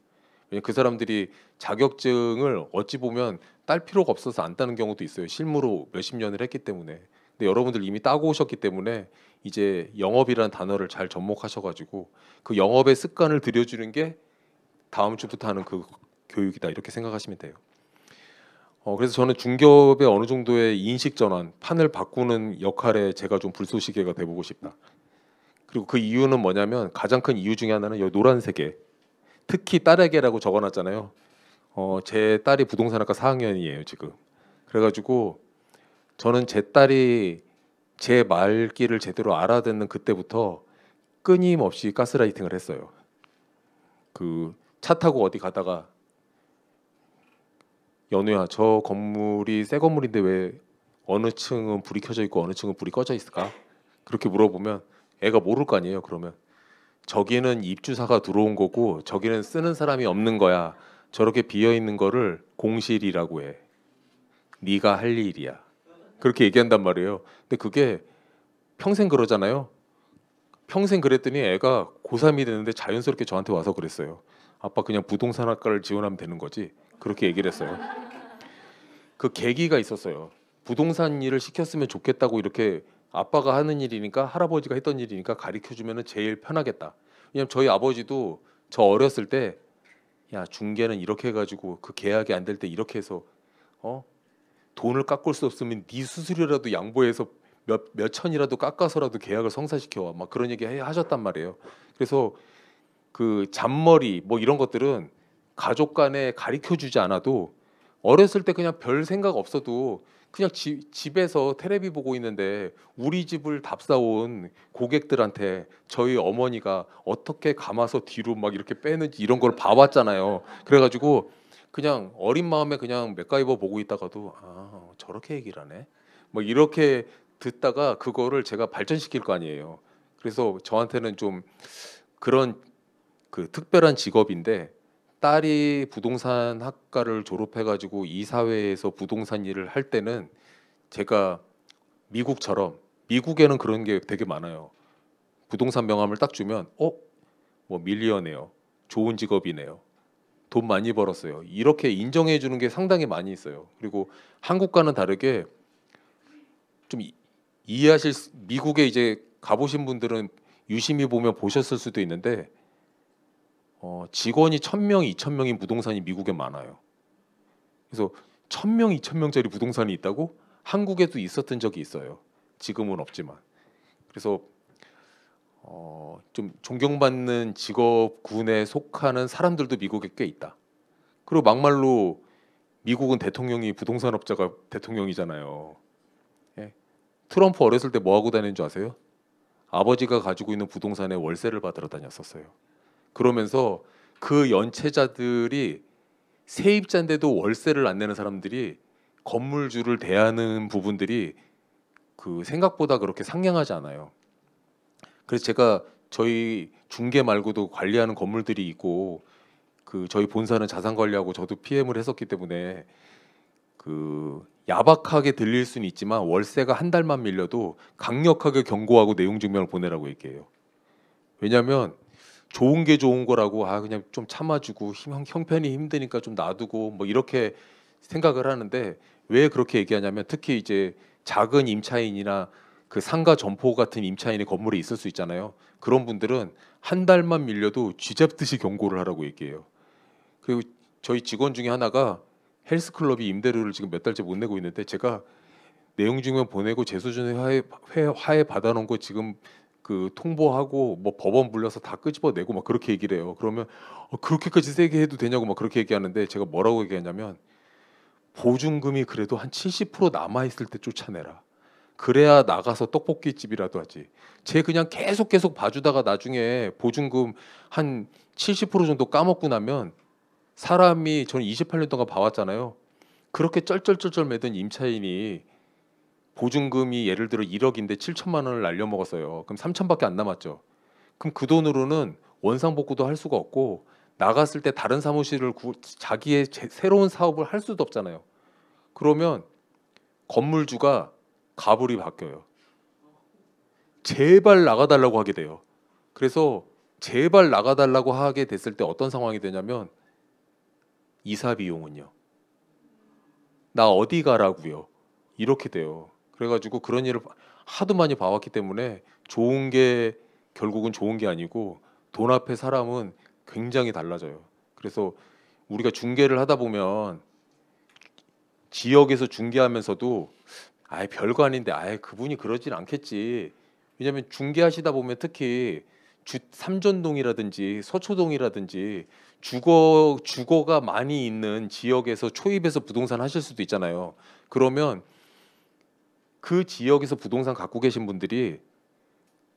왜냐면 그 사람들이 자격증을 어찌 보면 딸 필요가 없어서 안 따는 경우도 있어요. 실무로 몇십 년을 했기 때문에. 근데 여러분들 이미 따고 오셨기 때문에 이제 영업이라는 단어를 잘 접목하셔가지고 그 영업의 습관을 들여주는 게 다음 주부터 하는 그 교육이다 이렇게 생각하시면 돼요. 그래서 저는 중개업의 어느 정도의 인식 전환, 판을 바꾸는 역할에 제가 좀 불쏘시개가 돼보고 싶다. 그리고 그 이유는 뭐냐면 가장 큰 이유 중에 하나는 이 노란색에 특히 딸에게라고 적어놨잖아요. 제 딸이 부동산학과 4학년이에요 지금. 그래가지고 저는 제 딸이 제 말귀를 제대로 알아듣는 그때부터 끊임없이 가스라이팅을 했어요. 그 차 타고 어디 가다가 연우야 저 건물이 새 건물인데 왜 어느 층은 불이 켜져 있고 어느 층은 불이 꺼져 있을까? 그렇게 물어보면 애가 모를 거 아니에요. 그러면 저기는 입주사가 들어온 거고 저기는 쓰는 사람이 없는 거야. 저렇게 비어 있는 거를 공실이라고 해. 네가 할 일이야. 그렇게 얘기한단 말이에요. 근데 그게 평생 그러잖아요. 평생 그랬더니 애가 고3이 되는데 자연스럽게 저한테 와서 그랬어요. 아빠 그냥 부동산학과를 지원하면 되는 거지. 그렇게 얘기를 했어요. 그 계기가 있었어요. 부동산 일을 시켰으면 좋겠다고 이렇게 아빠가 하는 일이니까 할아버지가 했던 일이니까 가르쳐 주면은 제일 편하겠다. 왜냐면 저희 아버지도 저 어렸을 때 야 중개는 이렇게 해가지고 그 계약이 안 될 때 이렇게 해서 돈을 깎을 수 없으면 네 수수료라도 양보해서 몇 천이라도 깎아서라도 계약을 성사시켜 와. 막 그런 얘기 하셨단 말이에요. 그래서 그 잔머리 뭐 이런 것들은 가족 간에 가르쳐 주지 않아도 어렸을 때 그냥 별 생각 없어도 그냥 집에서 테레비 보고 있는데 우리 집을 답사온 고객들한테 저희 어머니가 어떻게 감아서 뒤로 막 이렇게 빼는지 이런 걸 봐왔잖아요. 그래가지고 그냥 어린 마음에 그냥 맥가이버 보고 있다가도 아 저렇게 얘기를 하네. 뭐 이렇게 듣다가 그거를 제가 발전시킬 거 아니에요. 그래서 저한테는 좀 그런 그 특별한 직업인데 딸이 부동산 학과를 졸업해가지고 이 사회에서 부동산 일을 할 때는 제가 미국처럼 미국에는 그런 게 되게 많아요. 부동산 명함을 딱 주면 뭐 밀리언이에요. 좋은 직업이네요. 돈 많이 벌었어요. 이렇게 인정해 주는 게 상당히 많이 있어요. 그리고 한국과는 다르게 좀 이해하실 미국에 이제 가보신 분들은 유심히 보면 보셨을 수도 있는데 직원이 1,000명, 2,000명인 부동산이 미국에 많아요. 그래서 1,000명, 2,000명짜리 부동산이 있다고 한국에도 있었던 적이 있어요. 지금은 없지만. 그래서 좀 존경받는 직업군에 속하는 사람들도 미국에 꽤 있다. 그리고 막말로 미국은 대통령이 부동산업자가 대통령이잖아요. 예. 트럼프 어렸을 때 뭐 하고 다니는 줄 아세요? 아버지가 가지고 있는 부동산에 월세를 받으러 다녔었어요. 그러면서 그 연체자들이 세입자인데도 월세를 안 내는 사람들이 건물주를 대하는 부분들이 그 생각보다 그렇게 상냥하지 않아요. 그래서 제가 저희 중개 말고도 관리하는 건물들이 있고 그 저희 본사는 자산 관리하고 저도 PM을 했었기 때문에 그 야박하게 들릴 수는 있지만 월세가 한 달만 밀려도 강력하게 경고하고 내용 증명을 보내라고 얘기해요. 왜냐하면 좋은 게 좋은 거라고 그냥 좀 참아주고 형편이 힘드니까 좀 놔두고 뭐 이렇게 생각을 하는데 왜 그렇게 얘기하냐면 특히 이제 작은 임차인이나 그 상가 점포 같은 임차인의 건물이 있을 수 있잖아요. 그런 분들은 한 달만 밀려도 쥐잡듯이 경고를 하라고 얘기해요. 그리고 저희 직원 중에 하나가 헬스클럽이 임대료를 지금 몇 달째 못 내고 있는데 제가 내용 증명 보내고 재소준에 화해 받아놓은 거 지금 그 통보하고 뭐 법원 불러서 다 끄집어내고 막 그렇게 얘기를 해요. 그러면 그렇게까지 세게 해도 되냐고 막 그렇게 얘기하는데 제가 뭐라고 얘기하냐면 보증금이 그래도 한 70% 남아 있을 때 쫓아내라. 그래야 나가서 떡볶이 집이라도 하지. 쟤 그냥 계속 봐주다가 나중에 보증금 한 70% 정도 까먹고 나면 사람이 저는 28년 동안 봐왔잖아요. 그렇게 쩔쩔쩔쩔 매던 임차인이 보증금이 예를 들어 1억인데 7천만 원을 날려먹었어요. 그럼 3천밖에 안 남았죠. 그럼 그 돈으로는 원상복구도 할 수가 없고 나갔을 때 다른 사무실을 자기의 새로운 사업을 할 수도 없잖아요. 그러면 건물주가 가불이 바뀌어요. 제발 나가달라고 하게 돼요. 그래서 제발 나가달라고 하게 됐을 때 어떤 상황이 되냐면 이사 비용은요? 나 어디 가라고요? 이렇게 돼요. 그래가지고 그런 일을 하도 많이 봐왔기 때문에 좋은 게 결국은 좋은 게 아니고 돈 앞에 사람은 굉장히 달라져요. 그래서 우리가 중개를 하다 보면 지역에서 중개하면서도 아예 별거 아닌데 아예 그분이 그러진 않겠지. 왜냐하면 중개하시다 보면 특히 삼전동이라든지 서초동이라든지 주거가 많이 있는 지역에서 초입에서 부동산 하실 수도 있잖아요. 그러면 그 지역에서 부동산 갖고 계신 분들이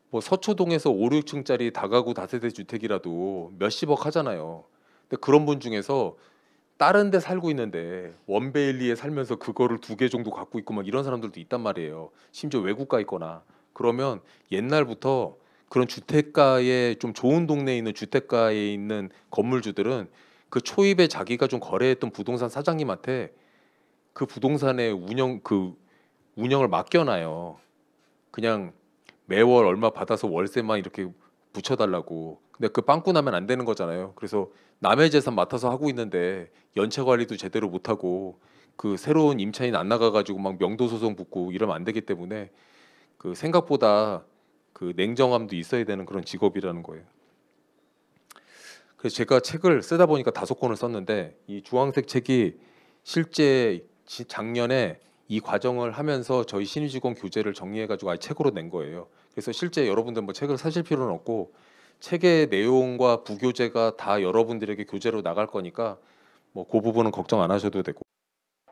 뭐 서초동에서 5, 6층짜리 다가구 다세대 주택이라도 몇십억 하잖아요. 근데 그런 분 중에서 다른 데 살고 있는데 원베일리에 살면서 그거를 2개 정도 갖고 있고 막 이런 사람들도 있단 말이에요. 심지어 외국 가 있거나. 그러면 옛날부터 그런 주택가에 좀 좋은 동네에 있는 주택가에 있는 건물주들은 그 초입에 자기가 좀 거래했던 부동산 사장님한테 그 부동산의 운영을 맡겨놔요. 그냥 매월 얼마 받아서 월세만 이렇게 붙여달라고. 근데 그 빵꾸 나면 안 되는 거잖아요. 그래서 남의 재산 맡아서 하고 있는데 연체 관리도 제대로 못하고 그 새로운 임차인 안 나가가지고 막 명도 소송 붙고 이러면 안 되기 때문에 그 생각보다 그 냉정함도 있어야 되는 그런 직업이라는 거예요. 그래서 제가 책을 쓰다 보니까 5권을 썼는데 이 주황색 책이 실제 작년에 이 과정을 하면서 저희 신입직원 교재를 정리해가지고 아예 책으로 낸 거예요. 그래서 실제 여러분들 뭐 책을 사실 필요는 없고 책의 내용과 부교재가 다 여러분들에게 교재로 나갈 거니까 뭐 그 부분은 걱정 안 하셔도 되고.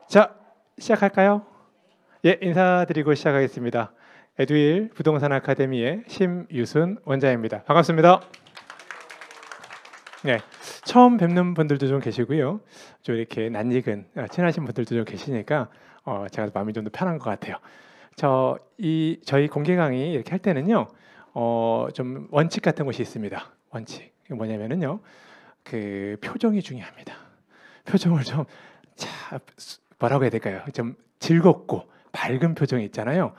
자, 시작할까요? 예, 인사드리고 시작하겠습니다. 에듀윌 부동산 아카데미의 심유순 원장입니다. 반갑습니다. 네, 처음 뵙는 분들도 좀 계시고요. 좀 이렇게 낯익은 친하신 분들도 좀 계시니까 제가 마음이 좀 더 편한 것 같아요. 저희 공개 강의 이렇게 할 때는요, 좀 원칙 같은 것이 있습니다. 원칙 뭐냐면은요, 그 표정이 중요합니다. 표정을 좀 뭐라고 해야 될까요? 좀 즐겁고 밝은 표정이 있잖아요.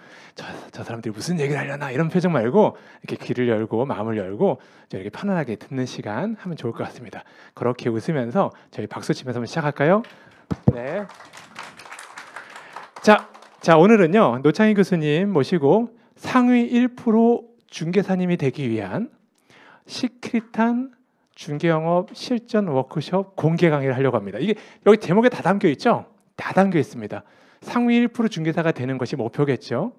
저 사람들이 무슨 얘기를 하려나 이런 표정 말고 이렇게 귀를 열고 마음을 열고 이렇게 편안하게 듣는 시간 하면 좋을 것 같습니다. 그렇게 웃으면서 저희 박수 치면서 한번 시작할까요? 네. 자 오늘은요 노창희 교수님 모시고 상위 1% 중개사님이 되기 위한 시크릿한 중개영업 실전 워크숍 공개 강의를 하려고 합니다. 이게 여기 제목에 다 담겨 있죠? 다 담겨 있습니다. 상위 1% 중개사가 되는 것이 목표겠죠.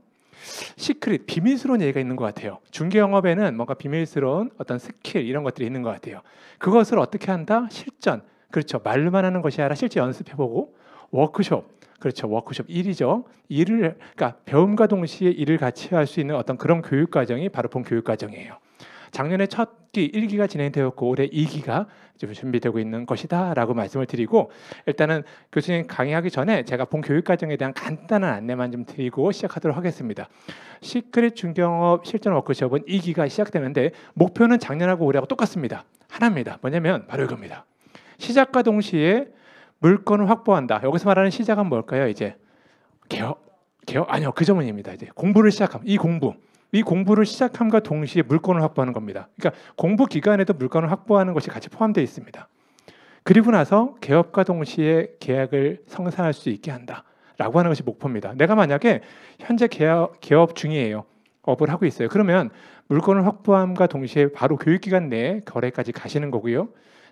시크릿, 비밀스러운 얘기가 있는 것 같아요. 중개영업에는 뭔가 비밀스러운 어떤 스킬 이런 것들이 있는 것 같아요. 그것을 어떻게 한다? 실전. 그렇죠. 말로만 하는 것이 아니라 실제 연습해보고 워크숍. 그렇죠. 워크숍 일이죠. 그러니까 배움과 동시에 일을 같이 할 수 있는 어떤 그런 교육 과정이 바로 본 교육 과정이에요. 작년에 첫 기 1기가 진행되었고 올해 2기가 좀 준비되고 있는 것이다 라고 말씀을 드리고, 일단은 교수님 강의하기 전에 제가 본 교육과정에 대한 간단한 안내만 좀 드리고 시작하도록 하겠습니다. 시크릿 중개영업 실전 워크숍은 2기가 시작되는데 목표는 작년하고 올해하고 똑같습니다. 하나입니다. 뭐냐면 바로 이겁니다. 시작과 동시에 물건을 확보한다. 여기서 말하는 시작은 뭘까요? 이제 개업 아니요, 그 전문입니다. 이제 공부를 시작함. 이 공부를 시작함과 동시에 물건을 확보하는 겁니다. 그러니까 공부 기간에도 물건을 확보하는 것이 같이 포함되어 있습니다. 그리고 나서 개업과 동시에 계약을 성사할 수 있게 한다라고 하는 것이 목표입니다. 내가 만약에 현재 개업 중이에요. 업을 하고 있어요. 그러면 물건을 확보함과 동시에 바로 교육기간 내에 거래까지 가시는 거고요.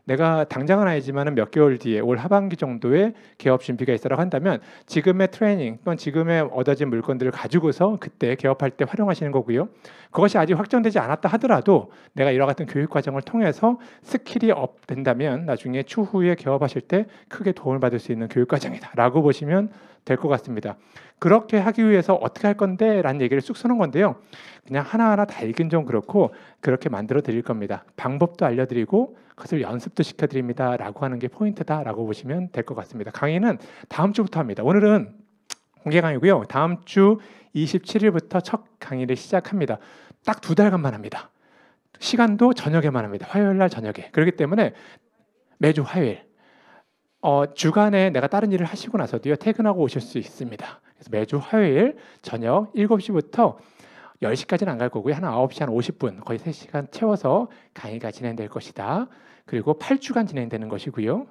내가 당장은 아니지만 몇 개월 뒤에 올 하반기 정도에 개업 준비가 있어라고 한다면 지금의 트레이닝 또는 지금의 얻어진 물건들을 가지고서 그때 개업할 때 활용하시는 거고요. 그것이 아직 확정되지 않았다 하더라도 내가 이와 같은 교육 과정을 통해서 스킬이 업된다면 나중에 추후에 개업하실 때 크게 도움을 받을 수 있는 교육 과정이다 라고 보시면 될 것 같습니다. 그렇게 하기 위해서 어떻게 할 건데 라는 얘기를 쑥 써놓은 건데요. 그냥 하나하나 다 읽긴 좀 그렇고 그렇게 만들어 드릴 겁니다. 방법도 알려드리고 그것을 연습도 시켜드립니다 라고 하는 게 포인트다 라고 보시면 될 것 같습니다. 강의는 다음 주부터 합니다. 오늘은 공개 강의고요. 다음 주 27일부터 첫 강의를 시작합니다. 딱 2달간만 합니다. 시간도 저녁에만 합니다. 화요일 날 저녁에. 그렇기 때문에 매주 화요일 주간에 내가 다른 일을 하시고 나서도요 퇴근하고 오실 수 있습니다. 그래서 매주 화요일 저녁 7시부터 10시까지는 안 갈 거고요. 한 9시 한 50분 거의 3시간 채워서 강의가 진행될 것이다. 그리고 8주간 진행되는 것이고요.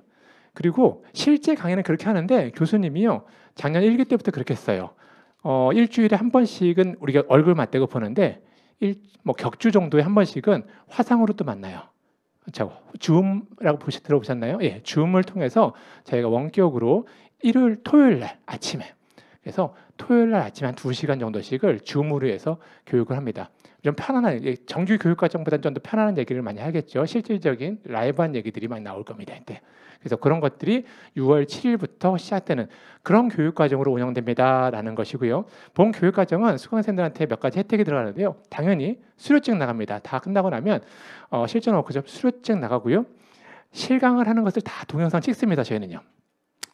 그리고 실제 강의는 그렇게 하는데 교수님이요 작년 1기 때부터 그렇게 했어요. 일주일에 한 번씩은 우리가 얼굴 맞대고 보는데 뭐 격주 정도에 한 번씩은 화상으로 또 만나요. 자, 줌이라고 들어보셨나요? 예, 줌을 통해서 저희가 원격으로 토요일 날 아침에 그래서 토요일 날 아침에 한 2시간 정도씩을 줌으로 해서 교육을 합니다. 좀 편안한 정규 교육 과정보다는 좀 더 편안한 얘기를 많이 하겠죠. 실질적인 라이브한 얘기들이 많이 나올 겁니다. 이때. 그래서 그런 것들이 6월 7일부터 시작되는 그런 교육 과정으로 운영됩니다라는 것이고요. 본 교육 과정은 수강생들한테 몇 가지 혜택이 들어가는데요. 당연히 수료증 나갑니다. 다 끝나고 나면 실전 워크숍 수료증 나가고요. 실강을 하는 것을 다 동영상 찍습니다. 저희는요.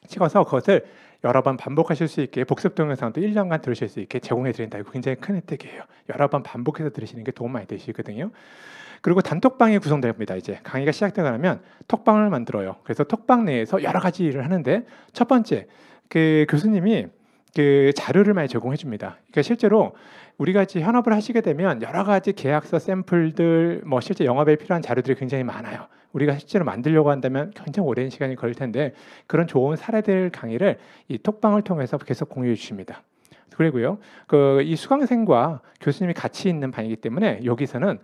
찍어서 그것을 여러 번 반복하실 수 있게 복습 동영상도 1년간 들으실 수 있게 제공해 드린다. 이거 굉장히 큰 혜택이에요. 여러 번 반복해서 들으시는 게 도움 많이 되시거든요. 그리고 단톡방이 구성됩니다. 이제 강의가 시작되고 나면 톡방을 만들어요. 그래서 톡방 내에서 여러 가지 일을 하는데 첫 번째 그 교수님이 그 자료를 많이 제공해 줍니다. 그러니까 실제로 우리가 이제 현업을 하시게 되면 여러 가지 계약서 샘플들 뭐 실제 영업에 필요한 자료들이 굉장히 많아요. 우리가 실제로 만들려고 한다면 굉장히 오랜 시간이 걸릴 텐데 그런 좋은 사례들 강의를 이 톡방을 통해서 계속 공유해 주십니다. 그리고요, 이 수강생과 교수님이 같이 있는 반이기 때문에 여기서는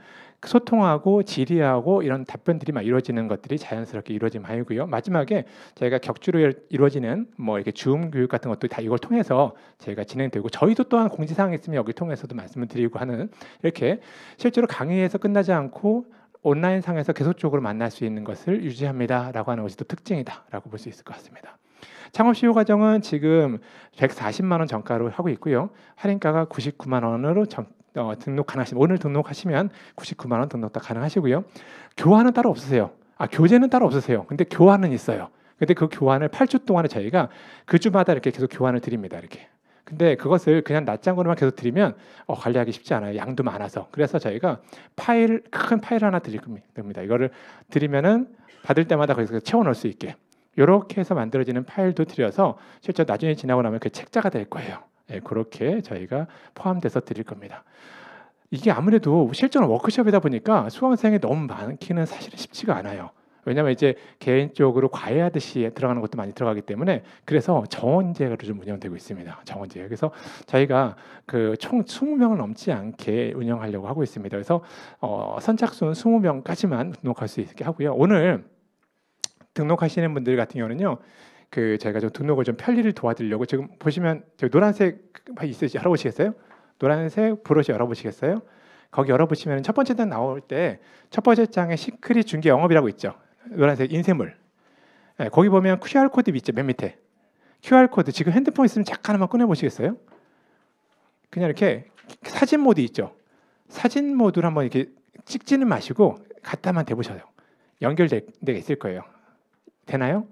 소통하고 질의하고 이런 답변들이 막 이루어지는 것들이 자연스럽게 이루어진 반이고요. 마지막에 저희가 격주로 이루어지는 뭐 이렇게 줌 교육 같은 것도 다 이걸 통해서 저희가 진행되고 저희도 또한 공지사항이 있으면 여기 통해서도 말씀을 드리고 하는 이렇게 실제로 강의에서 끝나지 않고 온라인상에서 계속적으로 만날 수 있는 것을 유지합니다라고 하는 것이 또 특징이다라고 볼 수 있을 것 같습니다. 창업 시효 과정은 지금 140만 원 정가로 하고 있고요. 할인가가 99만 원으로 등록 가능하시면 오늘 등록하시면 99만 원 등록 다 가능하시고요. 교환은 따로 없으세요. 교재는 따로 없으세요. 근데 교환은 있어요. 근데 그 교환을 8주 동안에 저희가 그 주마다 이렇게 계속 교환을 드립니다. 이렇게. 근데 그것을 그냥 낱장으로만 계속 드리면 관리하기 쉽지 않아요. 양도 많아서. 그래서 저희가 큰 파일 하나 드릴 겁니다. 이거를 드리면은 받을 때마다 거기서 채워 넣을 수 있게. 이렇게 해서 만들어지는 파일도 드려서 실제 나중에 지나고 나면 그 책자가 될 거예요. 예, 그렇게 저희가 포함돼서 드릴 겁니다. 이게 아무래도 실전 워크숍이다 보니까 수강생이 너무 많기는 사실은 쉽지가 않아요. 왜냐하면 이제 개인적으로 과외하듯이 들어가는 것도 많이 들어가기 때문에 그래서 정원제로 좀 운영되고 있습니다. 정원제. 그래서 저희가 그 총 20명을 넘지 않게 운영하려고 하고 있습니다. 그래서 선착순 20명까지만 등록할 수 있게 하고요. 오늘 등록하시는 분들 같은 경우는요. 저희가 좀 등록을 좀 편리를 도와드리려고 지금 보시면 저 노란색 있으시 열어보시겠어요? 노란색 브로셔 열어보시겠어요? 거기 열어보시면 첫 번째 장 나올 때 첫 번째 장에 시크릿 중개 영업이라고 있죠. 노란색 인쇄물. 네, 거기 보면 QR 코드 있죠. 맨 밑에. QR 코드 지금 핸드폰 있으면 잠깐 한번 꺼내 보시겠어요? 그냥 이렇게 사진 모드 있죠. 사진 모드를 한번 이렇게 찍지는 마시고 갖다만 대보셔요. 연결될 데가 있을 거예요. 되나요?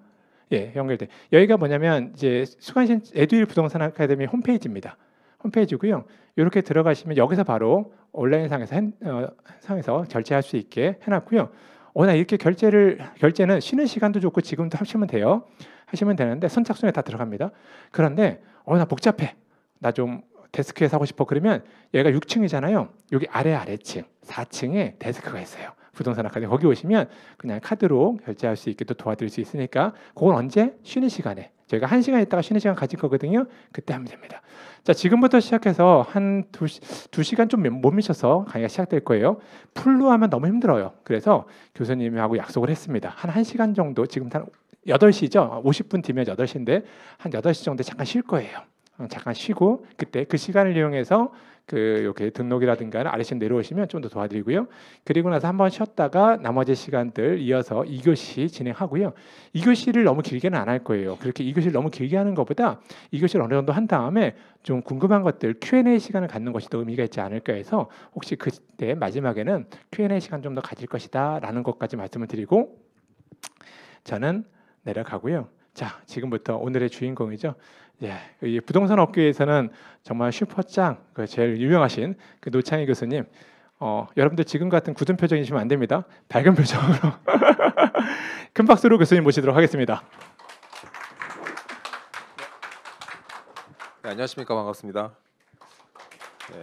예, 연결돼. 여기가 뭐냐면 이제 수강신 에듀윌 부동산 아카데미 홈페이지입니다. 홈페이지고요. 이렇게 들어가시면 여기서 바로 온라인 상에서 결제할 수 있게 해놨고요. 나 이렇게 결제는 쉬는 시간도 좋고 지금도 하시면 돼요. 하시면 되는데 선착순에 다 들어갑니다. 그런데 나 복잡해. 나 좀 데스크에 사고 싶어. 그러면 얘가 6층이잖아요. 여기 아래층 4층에 데스크가 있어요. 부동산 아카데미 거기 오시면 그냥 카드로 결제할 수 있게 또 도와드릴 수 있으니까 그건 언제? 쉬는 시간에 저희가 1시간 있다가 쉬는 시간 가질 거거든요. 그때 하면 됩니다. 자, 지금부터 시작해서 한 2시간 좀 못 미쳐서 강의가 시작될 거예요. 풀로 하면 너무 힘들어요. 그래서 교수님하고 약속을 했습니다. 한 1시간 정도 지금 한 8시죠. 50분 뒤면 8시인데 한 8시 정도 잠깐 쉴 거예요. 잠깐 쉬고 그때 그 시간을 이용해서 이렇게 등록이라든가 아래층 내려오시면 좀 더 도와드리고요. 그리고 나서 한번 쉬었다가 나머지 시간들 이어서 2교시 진행하고요. 2교시를 너무 길게는 안 할 거예요. 그렇게 2교시를 너무 길게 하는 것보다 2교시를 어느 정도 한 다음에 좀 궁금한 것들 Q&A 시간을 갖는 것이 더 의미가 있지 않을까 해서 혹시 그때 마지막에는 Q&A 시간 좀 더 가질 것이다 라는 것까지 말씀을 드리고 저는 내려가고요. 자, 지금부터 오늘의 주인공이죠. 예, 이 부동산 업계에서는 정말 슈퍼짱, 제일 유명하신 노창희 교수님. 여러분들 지금 같은 굳은 표정이시면 안 됩니다. 밝은 표정으로 큰 박수로 교수님 모시도록 하겠습니다. 네, 안녕하십니까. 반갑습니다. 네.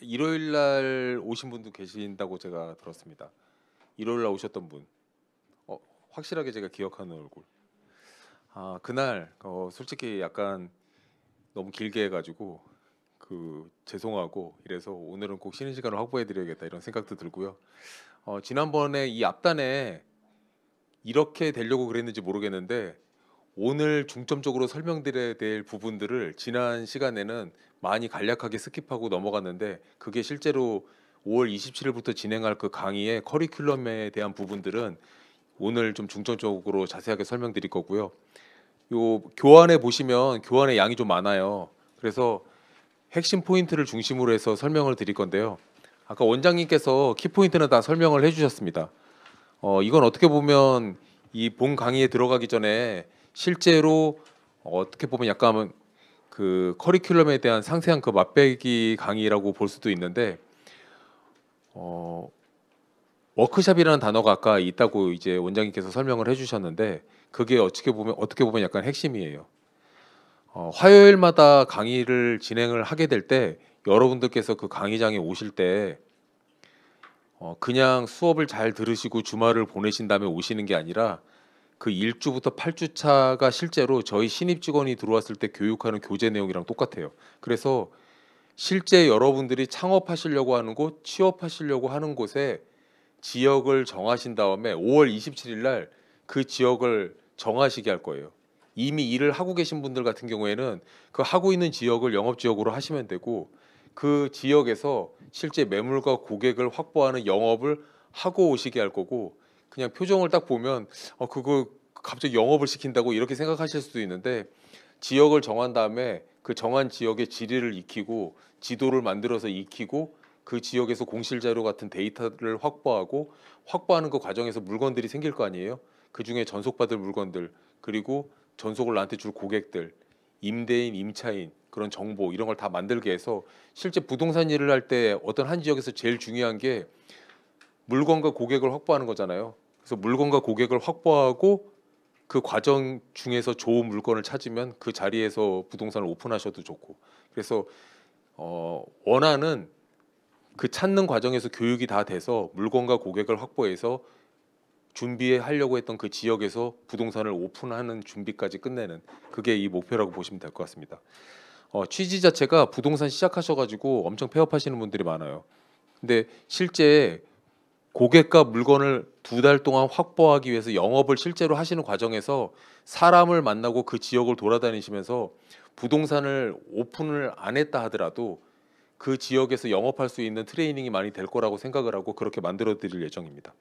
일요일 날 오신 분도 계신다고 제가 들었습니다. 일요일 날 오셨던 분 확실하게 제가 기억하는 얼굴. 그날 솔직히 약간 너무 길게 해가지고 죄송하고 이래서 오늘은 꼭 쉬는 시간을 확보해드려야겠다 이런 생각도 들고요. 지난번에 이 앞단에 이렇게 되려고 그랬는지 모르겠는데 오늘 중점적으로 설명드려야 될 부분들을 지난 시간에는 많이 간략하게 스킵하고 넘어갔는데 그게 실제로 5월 27일부터 진행할 그 강의의 커리큘럼에 대한 부분들은 오늘 좀 중점적으로 자세하게 설명드릴 거고요. 요 교환에 보시면 교환의 양이 좀 많아요. 그래서 핵심 포인트를 중심으로 해서 설명을 드릴 건데요. 아까 원장님께서 키포인트는 다 설명을 해주셨습니다. 이건 어떻게 보면 이 본 강의에 들어가기 전에 실제로 어떻게 보면 약간 그 커리큘럼에 대한 상세한 그 맛배기 강의라고 볼 수도 있는데 워크샵이라는 단어가 아까 있다고 이제 원장님께서 설명을 해주셨는데 그게 어떻게 보면 약간 핵심이에요. 화요일마다 강의를 진행을 하게 될 때 여러분들께서 그 강의장에 오실 때 그냥 수업을 잘 들으시고 주말을 보내신 다음에 오시는 게 아니라 그 1주부터 8주차가 실제로 저희 신입 직원이 들어왔을 때 교육하는 교재 내용이랑 똑같아요. 그래서 실제 여러분들이 창업하시려고 하는 곳, 취업하시려고 하는 곳에 지역을 정하신 다음에 5월 27일 날 그 지역을 정하시게 할 거예요. 이미 일을 하고 계신 분들 같은 경우에는 그 하고 있는 지역을 영업 지역으로 하시면 되고 그 지역에서 실제 매물과 고객을 확보하는 영업을 하고 오시게 할 거고 그냥 표정을 딱 보면 그거 갑자기 영업을 시킨다고 이렇게 생각하실 수도 있는데 지역을 정한 다음에 그 정한 지역의 지리를 익히고 지도를 만들어서 익히고 그 지역에서 공실 자료 같은 데이터를 확보하는 그 과정에서 물건들이 생길 거 아니에요. 그 중에 전속받을 물건들 그리고 전속을 나한테 줄 고객들, 임대인, 임차인 그런 정보 이런 걸 다 만들게 해서 실제 부동산 일을 할 때 어떤 한 지역에서 제일 중요한 게 물건과 고객을 확보하는 거잖아요. 그래서 물건과 고객을 확보하고 그 과정 중에서 좋은 물건을 찾으면 그 자리에서 부동산을 오픈하셔도 좋고 그래서 원하는 그 찾는 과정에서 교육이 다 돼서 물건과 고객을 확보해서 준비하려고 했던 그 지역에서 부동산을 오픈하는 준비까지 끝내는 그게 이 목표라고 보시면 될 것 같습니다. 취지 자체가 부동산 시작하셔가지고 엄청 폐업하시는 분들이 많아요. 근데 실제 고객과 물건을 2달 동안 확보하기 위해서 영업을 실제로 하시는 과정에서 사람을 만나고 그 지역을 돌아다니시면서 부동산을 오픈을 안 했다 하더라도 그 지역에서 영업할 수 있는 트레이닝이 많이 될 거라고 생각을 하고 그렇게 만들어 드릴 예정입니다.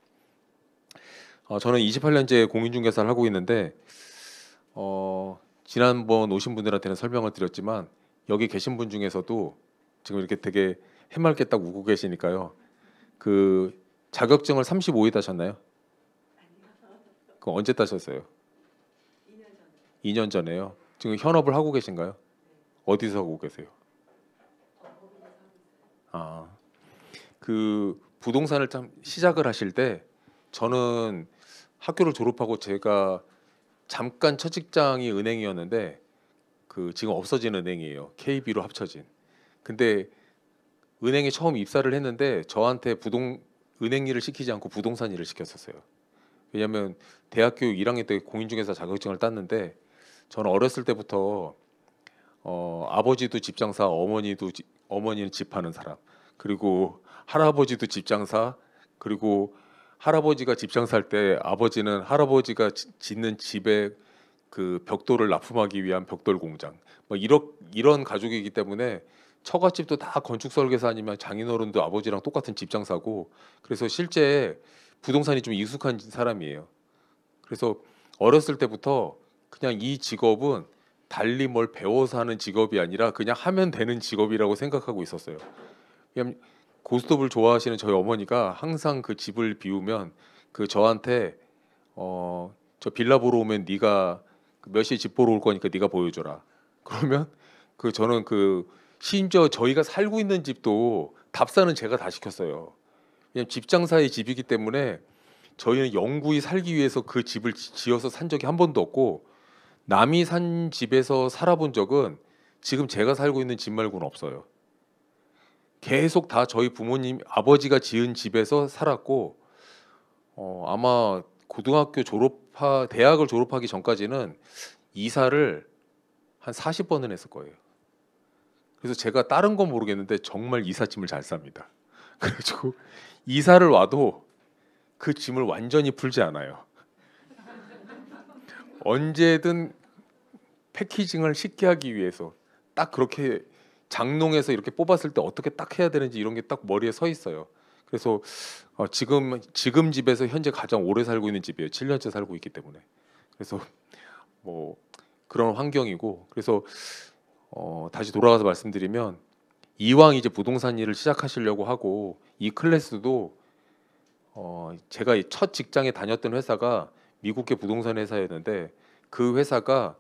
저는 28년째 공인중개사를 하고 있는데 지난번 오신 분들한테는 설명을 드렸지만 여기 계신 분 중에서도 지금 이렇게 되게 해맑게 딱 웃고 계시니까요. 그 자격증을 35회 따셨나요? 그 언제 따셨어요? 2년 전에요. 지금 현업을 하고 계신가요? 어디서 하고 계세요? 그 부동산을 참 시작을 하실 때 저는 학교를 졸업하고 제가 잠깐 첫 직장이 은행이었는데 그 지금 없어진 은행이에요. KB로 합쳐진. 근데 은행에 처음 입사를 했는데 저한테 은행 일을 시키지 않고 부동산 일을 시켰었어요. 왜냐하면 대학교 1학년 때 공인중개사 자격증을 땄는데 저는 어렸을 때부터 아버지도 집장사, 어머니는 집하는 사람, 그리고 할아버지도 집장사, 그리고 할아버지가 집장사할 때 아버지는 할아버지가 짓는 집에 그 벽돌을 납품하기 위한 벽돌 공장, 뭐 이런 가족이기 때문에 처갓집도 다 건축 설계사 아니면 장인어른도 아버지랑 똑같은 집장사고 그래서 실제 부동산이 좀 익숙한 사람이에요. 그래서 어렸을 때부터 그냥 이 직업은 달리 뭘 배워서 하는 직업이 아니라 그냥 하면 되는 직업이라고 생각하고 있었어요. 왜냐면 고스톱을 좋아하시는 저희 어머니가 항상 그 집을 비우면 그 저한테 저 빌라 보러 오면 네가 몇 시에 집 보러 올 거니까 네가 보여줘라. 그러면 저는 심지어 저희가 살고 있는 집도 답사는 제가 다 시켰어요. 왜냐면 집장사의 집이기 때문에 저희는 영구히 살기 위해서 그 집을 지어서 산 적이 한 번도 없고 남이 산 집에서 살아본 적은 지금 제가 살고 있는 집 말고는 없어요. 계속 다 저희 부모님 아버지가 지은 집에서 살았고 아마 고등학교 대학을 졸업하기 전까지는 이사를 한 40번은 했을 거예요. 그래서 제가 다른 건 모르겠는데 정말 이삿짐을 잘 쌉니다. 그래가지고 이사를 와도 그 짐을 완전히 풀지 않아요. 언제든 패키징을 쉽게 하기 위해서 딱 그렇게 장롱에서 이렇게 뽑았을 때 어떻게 딱 해야 되는지 이런 게 딱 머리에 서 있어요. 그래서 지금 집에서 현재 가장 오래 살고 있는 집이에요. 7년째 살고 있기 때문에. 그래서 뭐 그런 환경이고, 그래서 다시 돌아가서 말씀드리면, 이왕 이제 부동산 일을 시작하시려고 하고 이 클래스도 제가 첫 직장에 다녔던 회사가 미국계 부동산 회사였는데, 그 회사가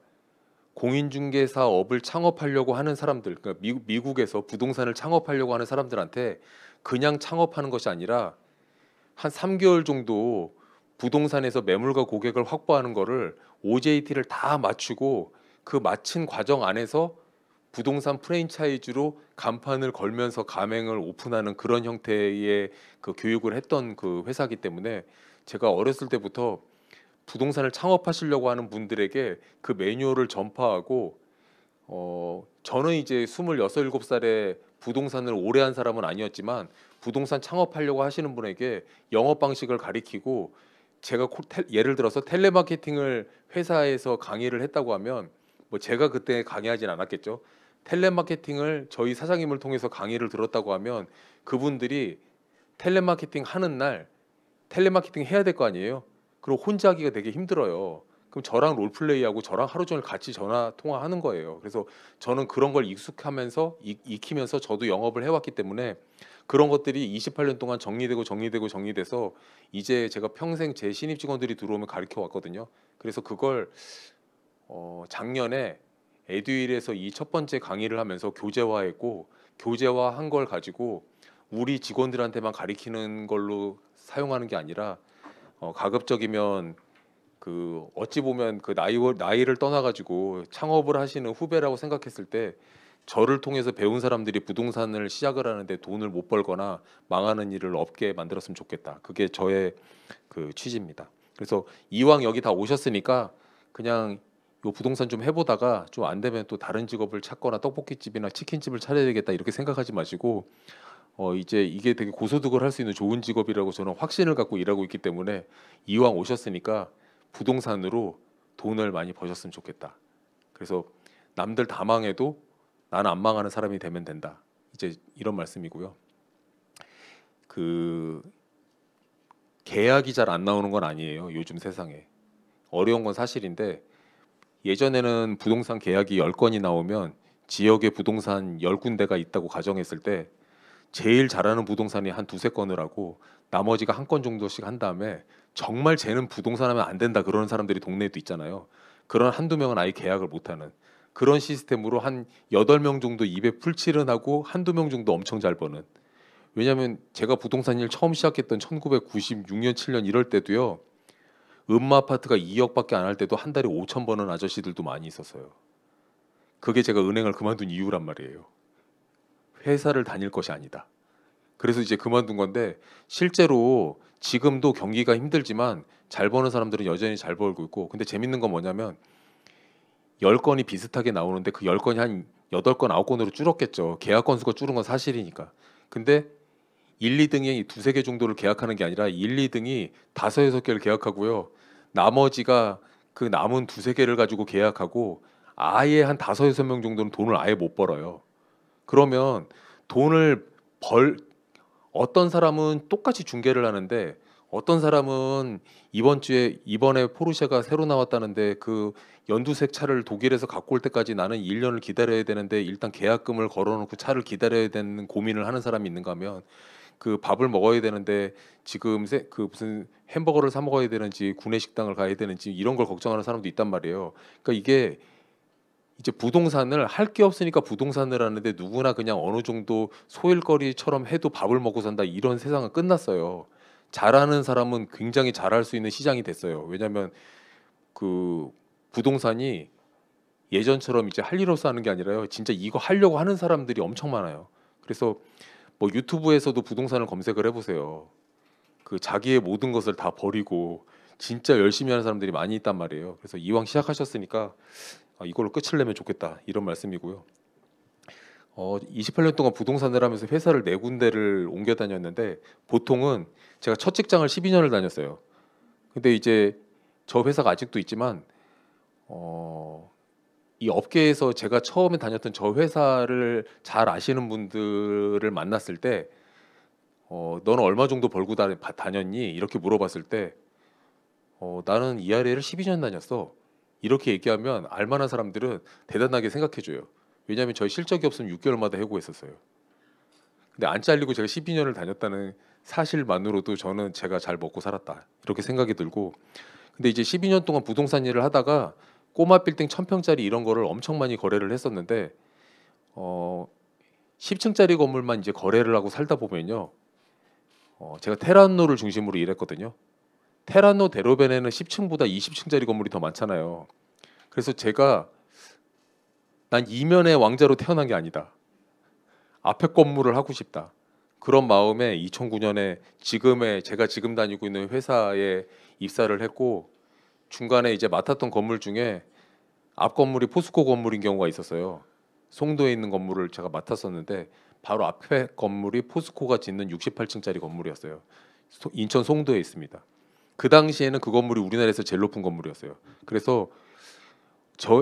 공인중개사업을 창업하려고 하는 사람들, 그러니까 미국에서 부동산을 창업하려고 하는 사람들한테 그냥 창업하는 것이 아니라 한 3개월 정도 부동산에서 매물과 고객을 확보하는 거를 OJT를 다 맞추고, 그 마친 과정 안에서 부동산 프랜차이즈로 간판을 걸면서 가맹을 오픈하는 그런 형태의 그 교육을 했던 그 회사이기 때문에, 제가 어렸을 때부터 부동산을 창업하시려고 하는 분들에게 그 매뉴얼을 전파하고, 저는 이제 26, 7살에 부동산을 오래 한 사람은 아니었지만 부동산 창업하려고 하시는 분에게 영업 방식을 가리키고, 제가 예를 들어서 텔레마케팅을 회사에서 강의를 했다고 하면, 뭐 제가 그때 강의하진 않았겠죠. 텔레마케팅을 저희 사장님을 통해서 강의를 들었다고 하면 그분들이 텔레마케팅 하는 날 텔레마케팅 해야 될 거 아니에요. 그리고 혼자 하기가 되게 힘들어요. 그럼 저랑 롤플레이하고 저랑 하루 종일 같이 전화 통화하는 거예요. 그래서 저는 그런 걸 익숙하면서 익히면서 저도 영업을 해왔기 때문에 그런 것들이 28년 동안 정리돼서 이제 제가 평생 제 신입 직원들이 들어오면 가르쳐 왔거든요. 그래서 그걸 작년에 에듀윌에서 이 첫 번째 강의를 하면서 교재화했고, 교재화한 걸 가지고 우리 직원들한테만 가르치는 걸로 사용하는 게 아니라, 가급적이면 그 어찌 보면 그 나이를 떠나가지고 창업을 하시는 후배라고 생각했을 때 저를 통해서 배운 사람들이 부동산을 시작을 하는데 돈을 못 벌거나 망하는 일을 없게 만들었으면 좋겠다. 그게 저의 그 취지입니다. 그래서 이왕 여기 다 오셨으니까 그냥 요 부동산 좀 해보다가 좀 안 되면 또 다른 직업을 찾거나 떡볶이집이나 치킨집을 차려야 되겠다 이렇게 생각하지 마시고, 이제 이게 되게 고소득을 할 수 있는 좋은 직업이라고 저는 확신을 갖고 일하고 있기 때문에, 이왕 오셨으니까 부동산으로 돈을 많이 버셨으면 좋겠다. 그래서 남들 다 망해도 나는 안 망하는 사람이 되면 된다. 이제 이런 말씀이고요. 그 계약이 잘 안 나오는 건 아니에요. 요즘 세상에 어려운 건 사실인데, 예전에는 부동산 계약이 10건이 나오면 지역에 부동산 10군데가 있다고 가정했을 때 제일 잘하는 부동산이 한 두세 건을 하고 나머지가 한 건 정도씩 한 다음에, 정말 쟤는 부동산 하면 안 된다 그러는 사람들이 동네에도 있잖아요. 그런 한두 명은 아예 계약을 못하는 그런 시스템으로 한 8명 정도 입에 풀칠은 하고 한두 명 정도 엄청 잘 버는. 왜냐하면 제가 부동산 일 처음 시작했던 1996년 7년 이럴 때도요, 아파트가 2억밖에 안 할 때도 한 달에 5천 버는 아저씨들도 많이 있었어요. 그게 제가 은행을 그만둔 이유란 말이에요. 회사를 다닐 것이 아니다. 그래서 이제 그만둔 건데, 실제로 지금도 경기가 힘들지만 잘 버는 사람들은 여전히 잘 벌고 있고, 근데 재밌는 건 뭐냐면 10건이 비슷하게 나오는데 그 10건이 한 8건, 9건으로 줄었겠죠. 계약 건수가 줄은 건 사실이니까. 근데 1, 2등이 두세 개 정도를 계약하는 게 아니라 1, 2등이 5, 6개를 계약하고요. 나머지가 그 남은 두세 개를 가지고 계약하고 아예 한 5, 6명 정도는 돈을 아예 못 벌어요. 그러면 돈을 벌 어떤 사람은 똑같이 중개를 하는데, 어떤 사람은 이번에 포르쉐가 새로 나왔다는데 그 연두색 차를 독일에서 갖고 올 때까지 나는 1년을 기다려야 되는데 일단 계약금을 걸어놓고 차를 기다려야 되는 고민을 하는 사람이 있는가 하면, 그 밥을 먹어야 되는데 지금 그 무슨 햄버거를 사 먹어야 되는지 구내식당을 가야 되는지 이런 걸 걱정하는 사람도 있단 말이에요. 그러니까 이게 이제 부동산을 할 게 없으니까 부동산을 하는데, 누구나 그냥 어느 정도 소일거리처럼 해도 밥을 먹고 산다 이런 세상은 끝났어요. 잘하는 사람은 굉장히 잘할 수 있는 시장이 됐어요. 왜냐하면 그 부동산이 예전처럼 이제 할 일 없어 하는 게 아니라요, 진짜 이거 하려고 하는 사람들이 엄청 많아요. 그래서 뭐 유튜브에서도 부동산을 검색을 해보세요. 그 자기의 모든 것을 다 버리고 진짜 열심히 하는 사람들이 많이 있단 말이에요. 그래서 이왕 시작하셨으니까 이걸로 끝을 내면 좋겠다 이런 말씀이고요. 28년 동안 부동산을 하면서 회사를 4군데를 옮겨 다녔는데 보통은 제가 첫 직장을 12년을 다녔어요. 근데 이제 저 회사가 아직도 있지만 이 업계에서 제가 처음에 다녔던 저 회사를 잘 아시는 분들을 만났을 때 너는 얼마 정도 벌고 다녔니? 이렇게 물어봤을 때 나는 이아래를 12년 다녔어. 이렇게 얘기하면 알만한 사람들은 대단하게 생각해줘요. 왜냐하면 저희 실적이 없으면 6개월마다 해고했었어요. 근데 안 잘리고 제가 12년을 다녔다는 사실만으로도 저는 제가 잘 먹고 살았다 이렇게 생각이 들고, 근데 이제 12년 동안 부동산 일을 하다가 꼬마 빌딩 1000평짜리 이런 거를 엄청 많이 거래를 했었는데 10층짜리 건물만 이제 거래를 하고 살다 보면요, 제가 테란노를 중심으로 일했거든요. 테란노 대로변에는 10층보다 20층짜리 건물이 더 많잖아요. 그래서 제가 난 이면의 왕자로 태어난 게 아니다, 앞에 건물을 하고 싶다, 그런 마음에 2009년에 제가 지금 다니고 있는 회사에 입사를 했고, 중간에 이제 맡았던 건물 중에 앞 건물이 포스코 건물인 경우가 있었어요. 송도에 있는 건물을 제가 맡았었는데 바로 앞에 건물이 포스코가 짓는 68층짜리 건물이었어요. 인천 송도에 있습니다. 그 당시에는 그 건물이 우리나라에서 제일 높은 건물이었어요. 그래서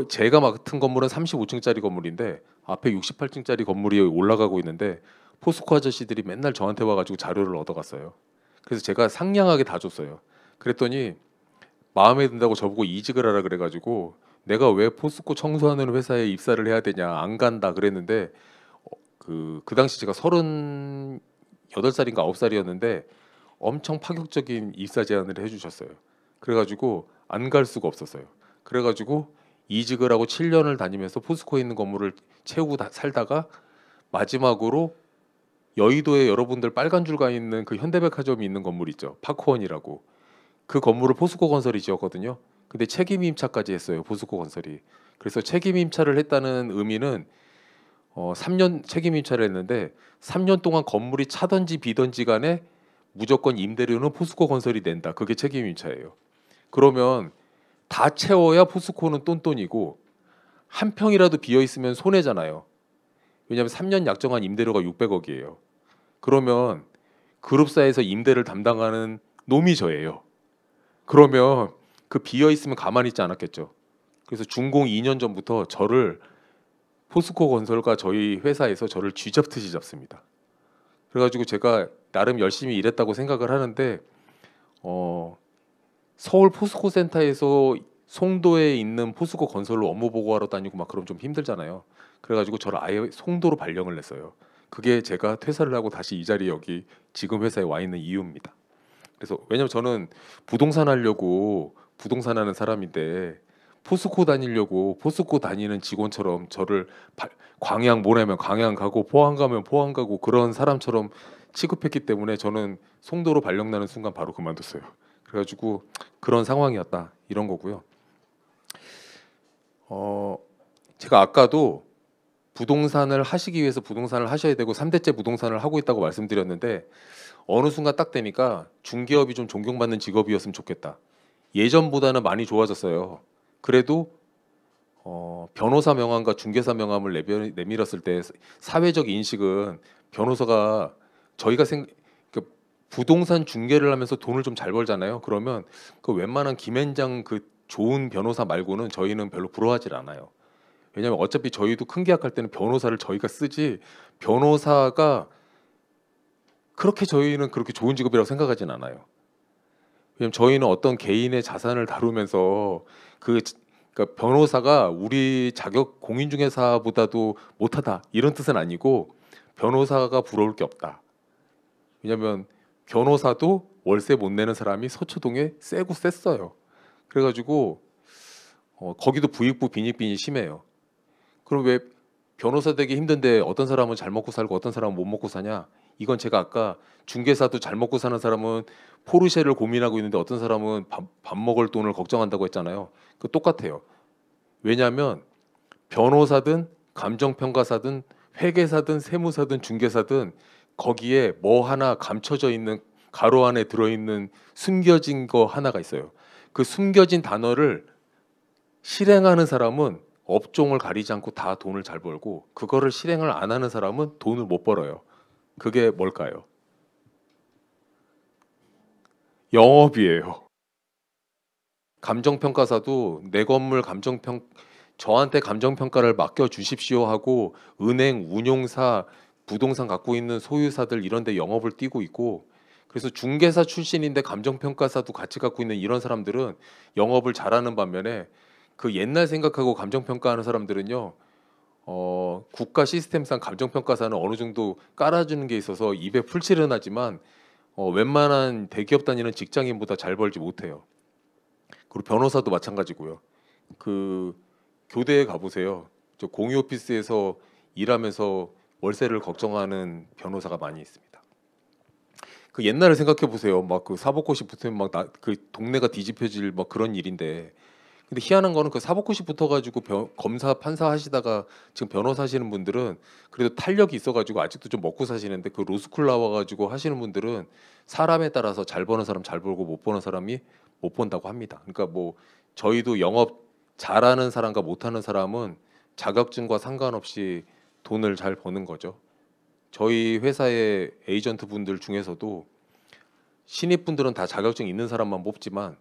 제가 맡은 건물은 35층짜리 건물인데 앞에 68층짜리 건물이 올라가고 있는데 포스코 아저씨들이 맨날 저한테 와가지고 자료를 얻어갔어요. 그래서 제가 상냥하게 다 줬어요. 그랬더니 마음에 든다고 저보고 이직을 하라 그래가지고 내가 왜 포스코 청소하는 회사에 입사를 해야 되냐, 안 간다 그랬는데 그 당시 제가 38살인가 9살이었는데 엄청 파격적인 입사 제안을 해주셨어요. 그래가지고 안 갈 수가 없었어요. 그래가지고 이직을 하고 7년을 다니면서 포스코에 있는 건물을 채우고 살다가 마지막으로 여의도에 여러분들 빨간 줄 가 있는 그 현대백화점이 있는 건물 있죠, 파크원이라고. 그 건물을 포스코 건설이 지었거든요. 근데 책임 임차까지 했어요, 포스코 건설이. 그래서 책임 임차를 했다는 의미는 3년 책임 임차를 했는데 3년 동안 건물이 차든지 비든지 간에 무조건 임대료는 포스코 건설이 낸다. 그게 책임 임차예요. 그러면 다 채워야 포스코는 똔똔이고 한 평이라도 비어 있으면 손해잖아요. 왜냐하면 3년 약정한 임대료가 600억이에요. 그러면 그룹사에서 임대를 담당하는 놈이 저예요. 그러면 그 비어 있으면 가만히 있지 않았겠죠. 그래서 준공 2년 전부터 저를 포스코 건설과 저희 회사에서 저를 쥐잡듯이 잡습니다. 그래가지고 제가 나름 열심히 일했다고 생각을 하는데 서울 포스코 센터에서 송도에 있는 포스코 건설로 업무 보고하러 다니고 막 그럼 좀 힘들잖아요. 그래가지고 저를 아예 송도로 발령을 냈어요. 그게 제가 퇴사를 하고 다시 이 자리에 여기 지금 회사에 와 있는 이유입니다. 그래서 왜냐면 저는 부동산 하려고 부동산 하는 사람인데 포스코 다니려고 포스코 다니는 직원처럼 저를 광양 보내면 광양 가고 포항 가면 포항 가고 그런 사람처럼 취급했기 때문에 저는 송도로 발령나는 순간 바로 그만뒀어요. 그래가지고 그런 상황이었다 이런 거고요. 제가 아까도 부동산을 하시기 위해서 부동산을 하셔야 되고 3대째 부동산을 하고 있다고 말씀드렸는데 어느 순간 딱 되니까 중개업이 좀 존경받는 직업이었으면 좋겠다. 예전보다는 많이 좋아졌어요. 그래도 변호사 명함과 중개사 명함을 내밀었을 때 사회적 인식은 변호사가 저희가 부동산 중개를 하면서 돈을 좀 잘 벌잖아요. 그러면 그 웬만한 김앤장 그 좋은 변호사 말고는 저희는 별로 부러워하지 않아요. 왜냐하면 어차피 저희도 큰 계약할 때는 변호사를 저희가 쓰지 변호사가 그렇게 저희는 그렇게 좋은 직업이라고 생각하진 않아요. 왜냐면 저희는 어떤 개인의 자산을 다루면서 그러니까 변호사가 우리 자격 공인중개사보다도 못하다 이런 뜻은 아니고 변호사가 부러울 게 없다. 왜냐면 변호사도 월세 못 내는 사람이 서초동에 세고 셌어요. 그래가지고 거기도 부익부 빈익빈이 심해요. 그럼 왜 변호사 되기 힘든데 어떤 사람은 잘 먹고 살고 어떤 사람은 못 먹고 사냐? 이건 제가 아까 중개사도 잘 먹고 사는 사람은 포르쉐를 고민하고 있는데 어떤 사람은 밥 먹을 돈을 걱정한다고 했잖아요. 그 똑같아요. 왜냐하면 변호사든 감정평가사든 회계사든 세무사든 중개사든 거기에 뭐 하나 감춰져 있는 가로 안에 들어있는 숨겨진 거 하나가 있어요. 그 숨겨진 단어를 실행하는 사람은 업종을 가리지 않고 다 돈을 잘 벌고, 그거를 실행을 안 하는 사람은 돈을 못 벌어요. 그게 뭘까요? 영업이에요. 감정평가사도 내 건물 저한테 감정평가를 맡겨 주십시오 하고 은행, 운용사, 부동산 갖고 있는 소유사들 이런 데 영업을 뛰고 있고, 그래서 중개사 출신인데 감정평가사도 같이 갖고 있는 이런 사람들은 영업을 잘하는 반면에, 그 옛날 생각하고 감정평가하는 사람들은요, 국가 시스템상 감정평가사는 어느 정도 깔아주는 게 있어서 입에 풀칠은 하지만 웬만한 대기업 다니는 직장인보다 잘 벌지 못해요. 그리고 변호사도 마찬가지고요. 그 교대에 가보세요. 저 공유 오피스에서 일하면서 월세를 걱정하는 변호사가 많이 있습니다. 그 옛날을 생각해 보세요. 막 그 사법고시 붙으면 막 그 동네가 뒤집혀질 막 그런 일인데, 근데 희한한 거는 그 사법고시 붙어가지고 검사 판사 하시다가 지금 변호사 하시는 분들은 그래도 탄력이 있어가지고 아직도 좀 먹고 사시는데, 그 로스쿨 나와가지고 하시는 분들은 사람에 따라서 잘 버는 사람 잘 벌고 못 버는 사람이 못 번다고 합니다. 그러니까 뭐 저희도 영업 잘하는 사람과 못하는 사람은 자격증과 상관없이 돈을 잘 버는 거죠. 저희 회사의 에이전트 분들 중에서도 신입 분들은 다 자격증 있는 사람만 뽑지만,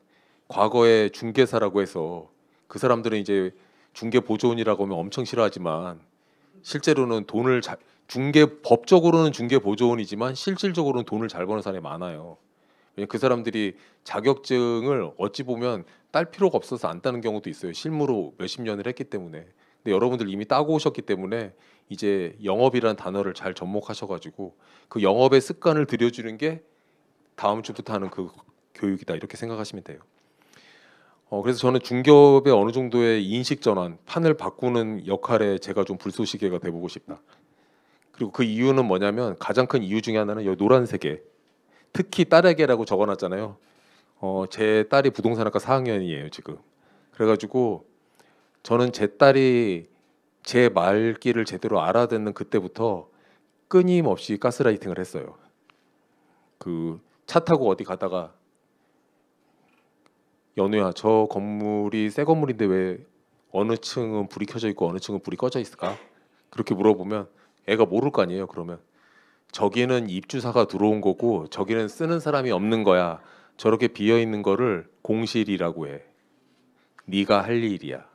과거에 중개사라고 해서 그 사람들은 이제 중개 보조원이라고 하면 엄청 싫어하지만, 실제로는 법적으로는 중개 보조원이지만 실질적으로는 돈을 잘 버는 사람이 많아요. 왜냐면 그 사람들이 자격증을 어찌 보면 딸 필요가 없어서 안 따는 경우도 있어요. 실무로 몇십 년을 했기 때문에. 근데 여러분들 이미 따고 오셨기 때문에 이제 영업이라는 단어를 잘 접목하셔가지고 그 영업의 습관을 들여주는 게 다음 주부터 하는 그 교육이다, 이렇게 생각하시면 돼요. 그래서 저는 중개업의 어느 정도의 인식 전환, 판을 바꾸는 역할에 제가 좀 불쏘시개가 돼보고 싶다. 그리고 그 이유는 뭐냐면, 가장 큰 이유 중에 하나는 여기 노란색에 특히 딸에게라고 적어놨잖아요. 제 딸이 부동산학과 4학년이에요 지금. 그래가지고 저는 제 딸이 제 말귀를 제대로 알아듣는 그때부터 끊임없이 가스라이팅을 했어요. 그 차 타고 어디 가다가, 연우야, 저 건물이 새 건물인데 왜 어느 층은 불이 켜져 있고 어느 층은 불이 꺼져 있을까? 그렇게 물어보면 애가 모를 거 아니에요. 그러면 저기는 입주사가 들어온 거고 저기는 쓰는 사람이 없는 거야. 저렇게 비어 있는 거를 공실이라고 해. 네가 할 일이야.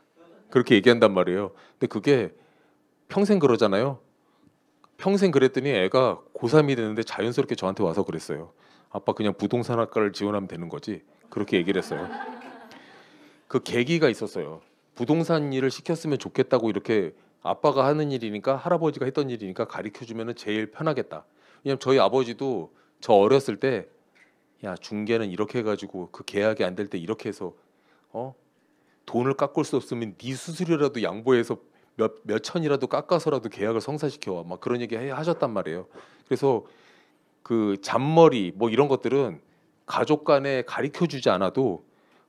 그렇게 얘기한단 말이에요. 근데 그게 평생 그러잖아요. 평생 그랬더니 애가 고3이 됐는데 자연스럽게 저한테 와서 그랬어요. 아빠, 그냥 부동산학과를 지원하면 되는 거지. 그렇게 얘기를 했어요. 그 계기가 있었어요. 부동산 일을 시켰으면 좋겠다고, 이렇게 아빠가 하는 일이니까, 할아버지가 했던 일이니까 가르쳐 주면은 제일 편하겠다. 왜냐면 저희 아버지도 저 어렸을 때, 야, 중개는 이렇게 해가지고 그 계약이 안 될 때 이렇게 해서 돈을 깎을 수 없으면 네 수수료라도 양보해서 몇 천이라도 깎아서라도 계약을 성사시켜, 막 그런 얘기 하셨단 말이에요. 그래서 그 잔머리 뭐 이런 것들은 가족 간에 가르쳐 주지 않아도,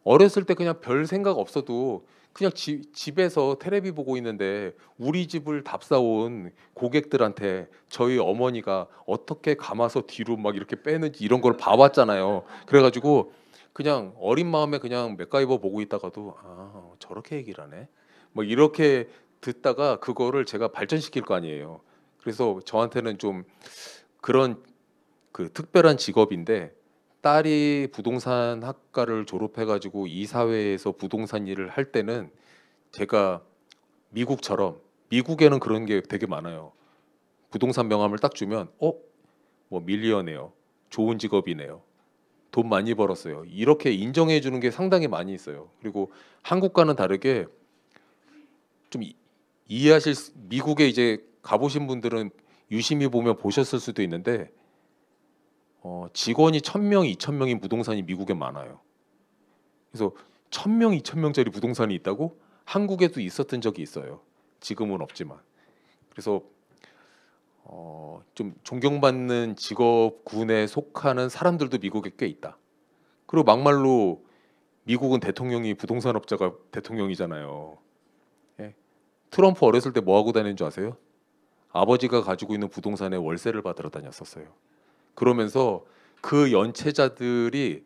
어렸을 때 그냥 별 생각 없어도 그냥 집에서 테레비 보고 있는데 우리 집을 답사온 고객들한테 저희 어머니가 어떻게 감아서 뒤로 막 이렇게 빼는지 이런 걸 봐왔잖아요. 그래가지고 그냥 어린 마음에 그냥 맥가이버 보고 있다가도, 아, 저렇게 얘기를 하네, 뭐 이렇게 듣다가 그거를 제가 발전시킬 거 아니에요. 그래서 저한테는 좀 그런 그 특별한 직업인데, 딸이 부동산 학과를 졸업해가지고 이 사회에서 부동산 일을 할 때는 제가 미국처럼, 미국에는 그런 게 되게 많아요. 부동산 명함을 딱 주면 뭐 밀리언이에요, 좋은 직업이네요, 돈 많이 벌었어요, 이렇게 인정해 주는 게 상당히 많이 있어요. 그리고 한국과는 다르게 좀 미국에 이제 가보신 분들은 유심히 보면 보셨을 수도 있는데, 직원이 1,000명, 2,000명인 부동산이 미국에 많아요. 그래서 1,000명, 2,000명짜리 부동산이 있다고? 한국에도 있었던 적이 있어요. 지금은 없지만. 그래서 좀 존경받는 직업군에 속하는 사람들도 미국에 꽤 있다. 그리고 막말로 미국은 대통령이 부동산업자가 대통령이잖아요. 예. 트럼프 어렸을 때 뭐 하고 다니는 줄 아세요? 아버지가 가지고 있는 부동산에 월세를 받으러 다녔었어요. 그러면서 그 연체자들이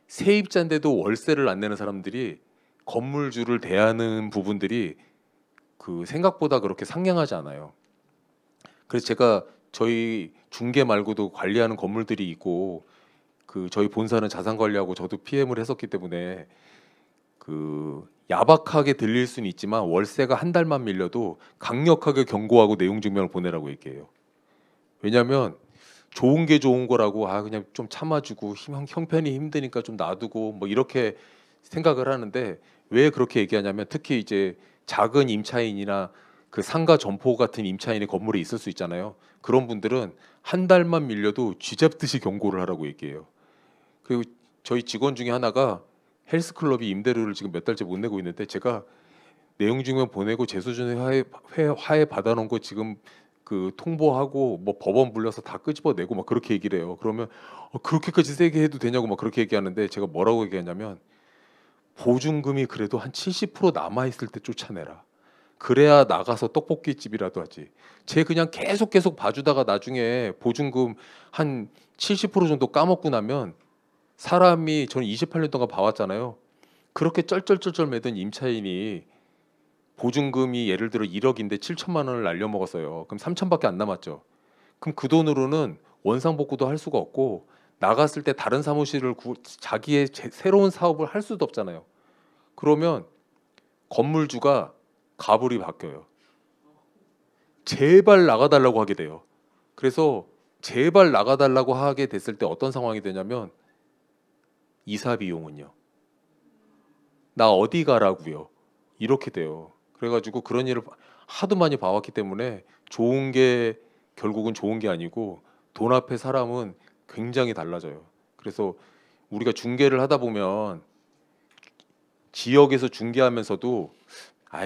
세입자인데도 월세를 안 내는 사람들이 건물주를 대하는 부분들이 그 생각보다 그렇게 상냥하지 않아요. 그래서 제가 저희 중개 말고도 관리하는 건물들이 있고 그 저희 본사는 자산 관리하고 저도 PM을 했었기 때문에 그 야박하게 들릴 수는 있지만 월세가 한 달만 밀려도 강력하게 경고하고 내용 증명을 보내라고 얘기해요. 왜냐하면 좋은 게 좋은 거라고 그냥 좀 참아주고 형편이 힘드니까 좀 놔두고 뭐 이렇게 생각을 하는데 왜 그렇게 얘기하냐면 특히 이제 작은 임차인이나 그 상가 점포 같은 임차인의 건물에 있을 수 있잖아요. 그런 분들은 한 달만 밀려도 쥐잡듯이 경고를 하라고 얘기해요. 그리고 저희 직원 중에 하나가 헬스클럽이 임대료를 지금 몇 달째 못 내고 있는데 제가 내용 증명 보내고 재소준 화해 받아놓은 거 지금 그 통보하고 뭐 법원 불려서 다 끄집어내고 막 그렇게 얘기를 해요. 그러면 그렇게까지 세게 해도 되냐고 막 그렇게 얘기하는데 제가 뭐라고 얘기하냐면 보증금이 그래도 한 70% 남아 있을 때 쫓아내라. 그래야 나가서 떡볶이집이라도 하지. 쟤 그냥 계속 봐주다가 나중에 보증금 한 70% 정도 까먹고 나면 사람이 저는 28년 동안 봐왔잖아요. 그렇게 쩔쩔쩔쩔 매던 임차인이 보증금이 예를 들어 1억인데 7천만 원을 날려먹었어요. 그럼 3천밖에 안 남았죠. 그럼 그 돈으로는 원상복구도 할 수가 없고 나갔을 때 다른 사무실을 자기의 새로운 사업을 할 수도 없잖아요. 그러면 건물주가 가불이 바뀌어요. 제발 나가달라고 하게 돼요. 그래서 제발 나가달라고 하게 됐을 때 어떤 상황이 되냐면 이사 비용은요. 나 어디 가라고요. 이렇게 돼요. 그래가지고 그런 일을 하도 많이 봐왔기 때문에 좋은 게 결국은 좋은 게 아니고 돈 앞에 사람은 굉장히 달라져요. 그래서 우리가 중개를 하다 보면 지역에서 중개하면서도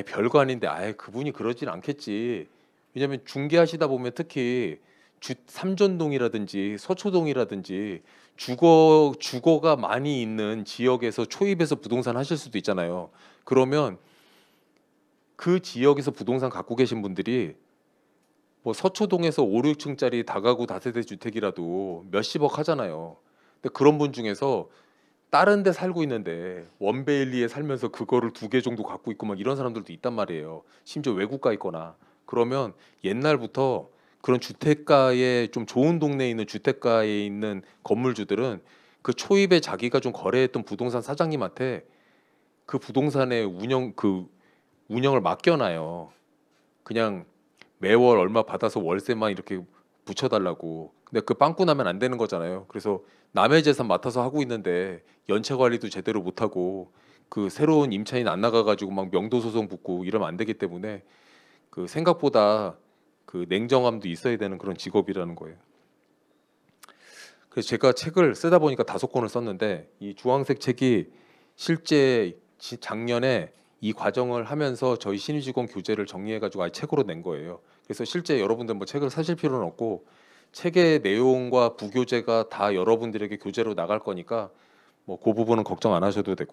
별거 아닌데 그분이 그러진 않겠지. 왜냐하면 중개하시다 보면 특히 삼전동이라든지 서초동이라든지 주거가 많이 있는 지역에서 초입에서 부동산 하실 수도 있잖아요. 그러면 그 지역에서 부동산 갖고 계신 분들이 뭐 서초동에서 5, 6층짜리 다가구 다세대 주택이라도 몇십억 하잖아요. 근데 그런 분 중에서 다른 데 살고 있는데 원베일리에 살면서 그거를 2개 정도 갖고 있고 막 이런 사람들도 있단 말이에요. 심지어 외국가 있거나. 그러면 옛날부터 그런 주택가에 좀 좋은 동네에 있는 주택가에 있는 건물주들은 그 초입에 자기가 좀 거래했던 부동산 사장님한테 그 부동산의 운영을 맡겨놔요. 그냥 매월 얼마 받아서 월세만 이렇게 붙여달라고. 근데 그 빵꾸 나면 안 되는 거잖아요. 그래서 남의 재산 맡아서 하고 있는데 연체 관리도 제대로 못하고 그 새로운 임차인 안 나가가지고 막 명도 소송 붙고 이러면 안 되기 때문에 그 생각보다 그 냉정함도 있어야 되는 그런 직업이라는 거예요. 그래서 제가 책을 쓰다 보니까 5권을 썼는데 이 주황색 책이 실제 작년에 이 과정을 하면서 저희 신입직원 교재를 정리해가지고 아예 책으로 낸 거예요. 그래서 실제 여러분들 뭐 책을 사실 필요는 없고 책의 내용과 부교재가 다 여러분들에게 교재로 나갈 거니까 뭐 그 부분은 걱정 안 하셔도 되고.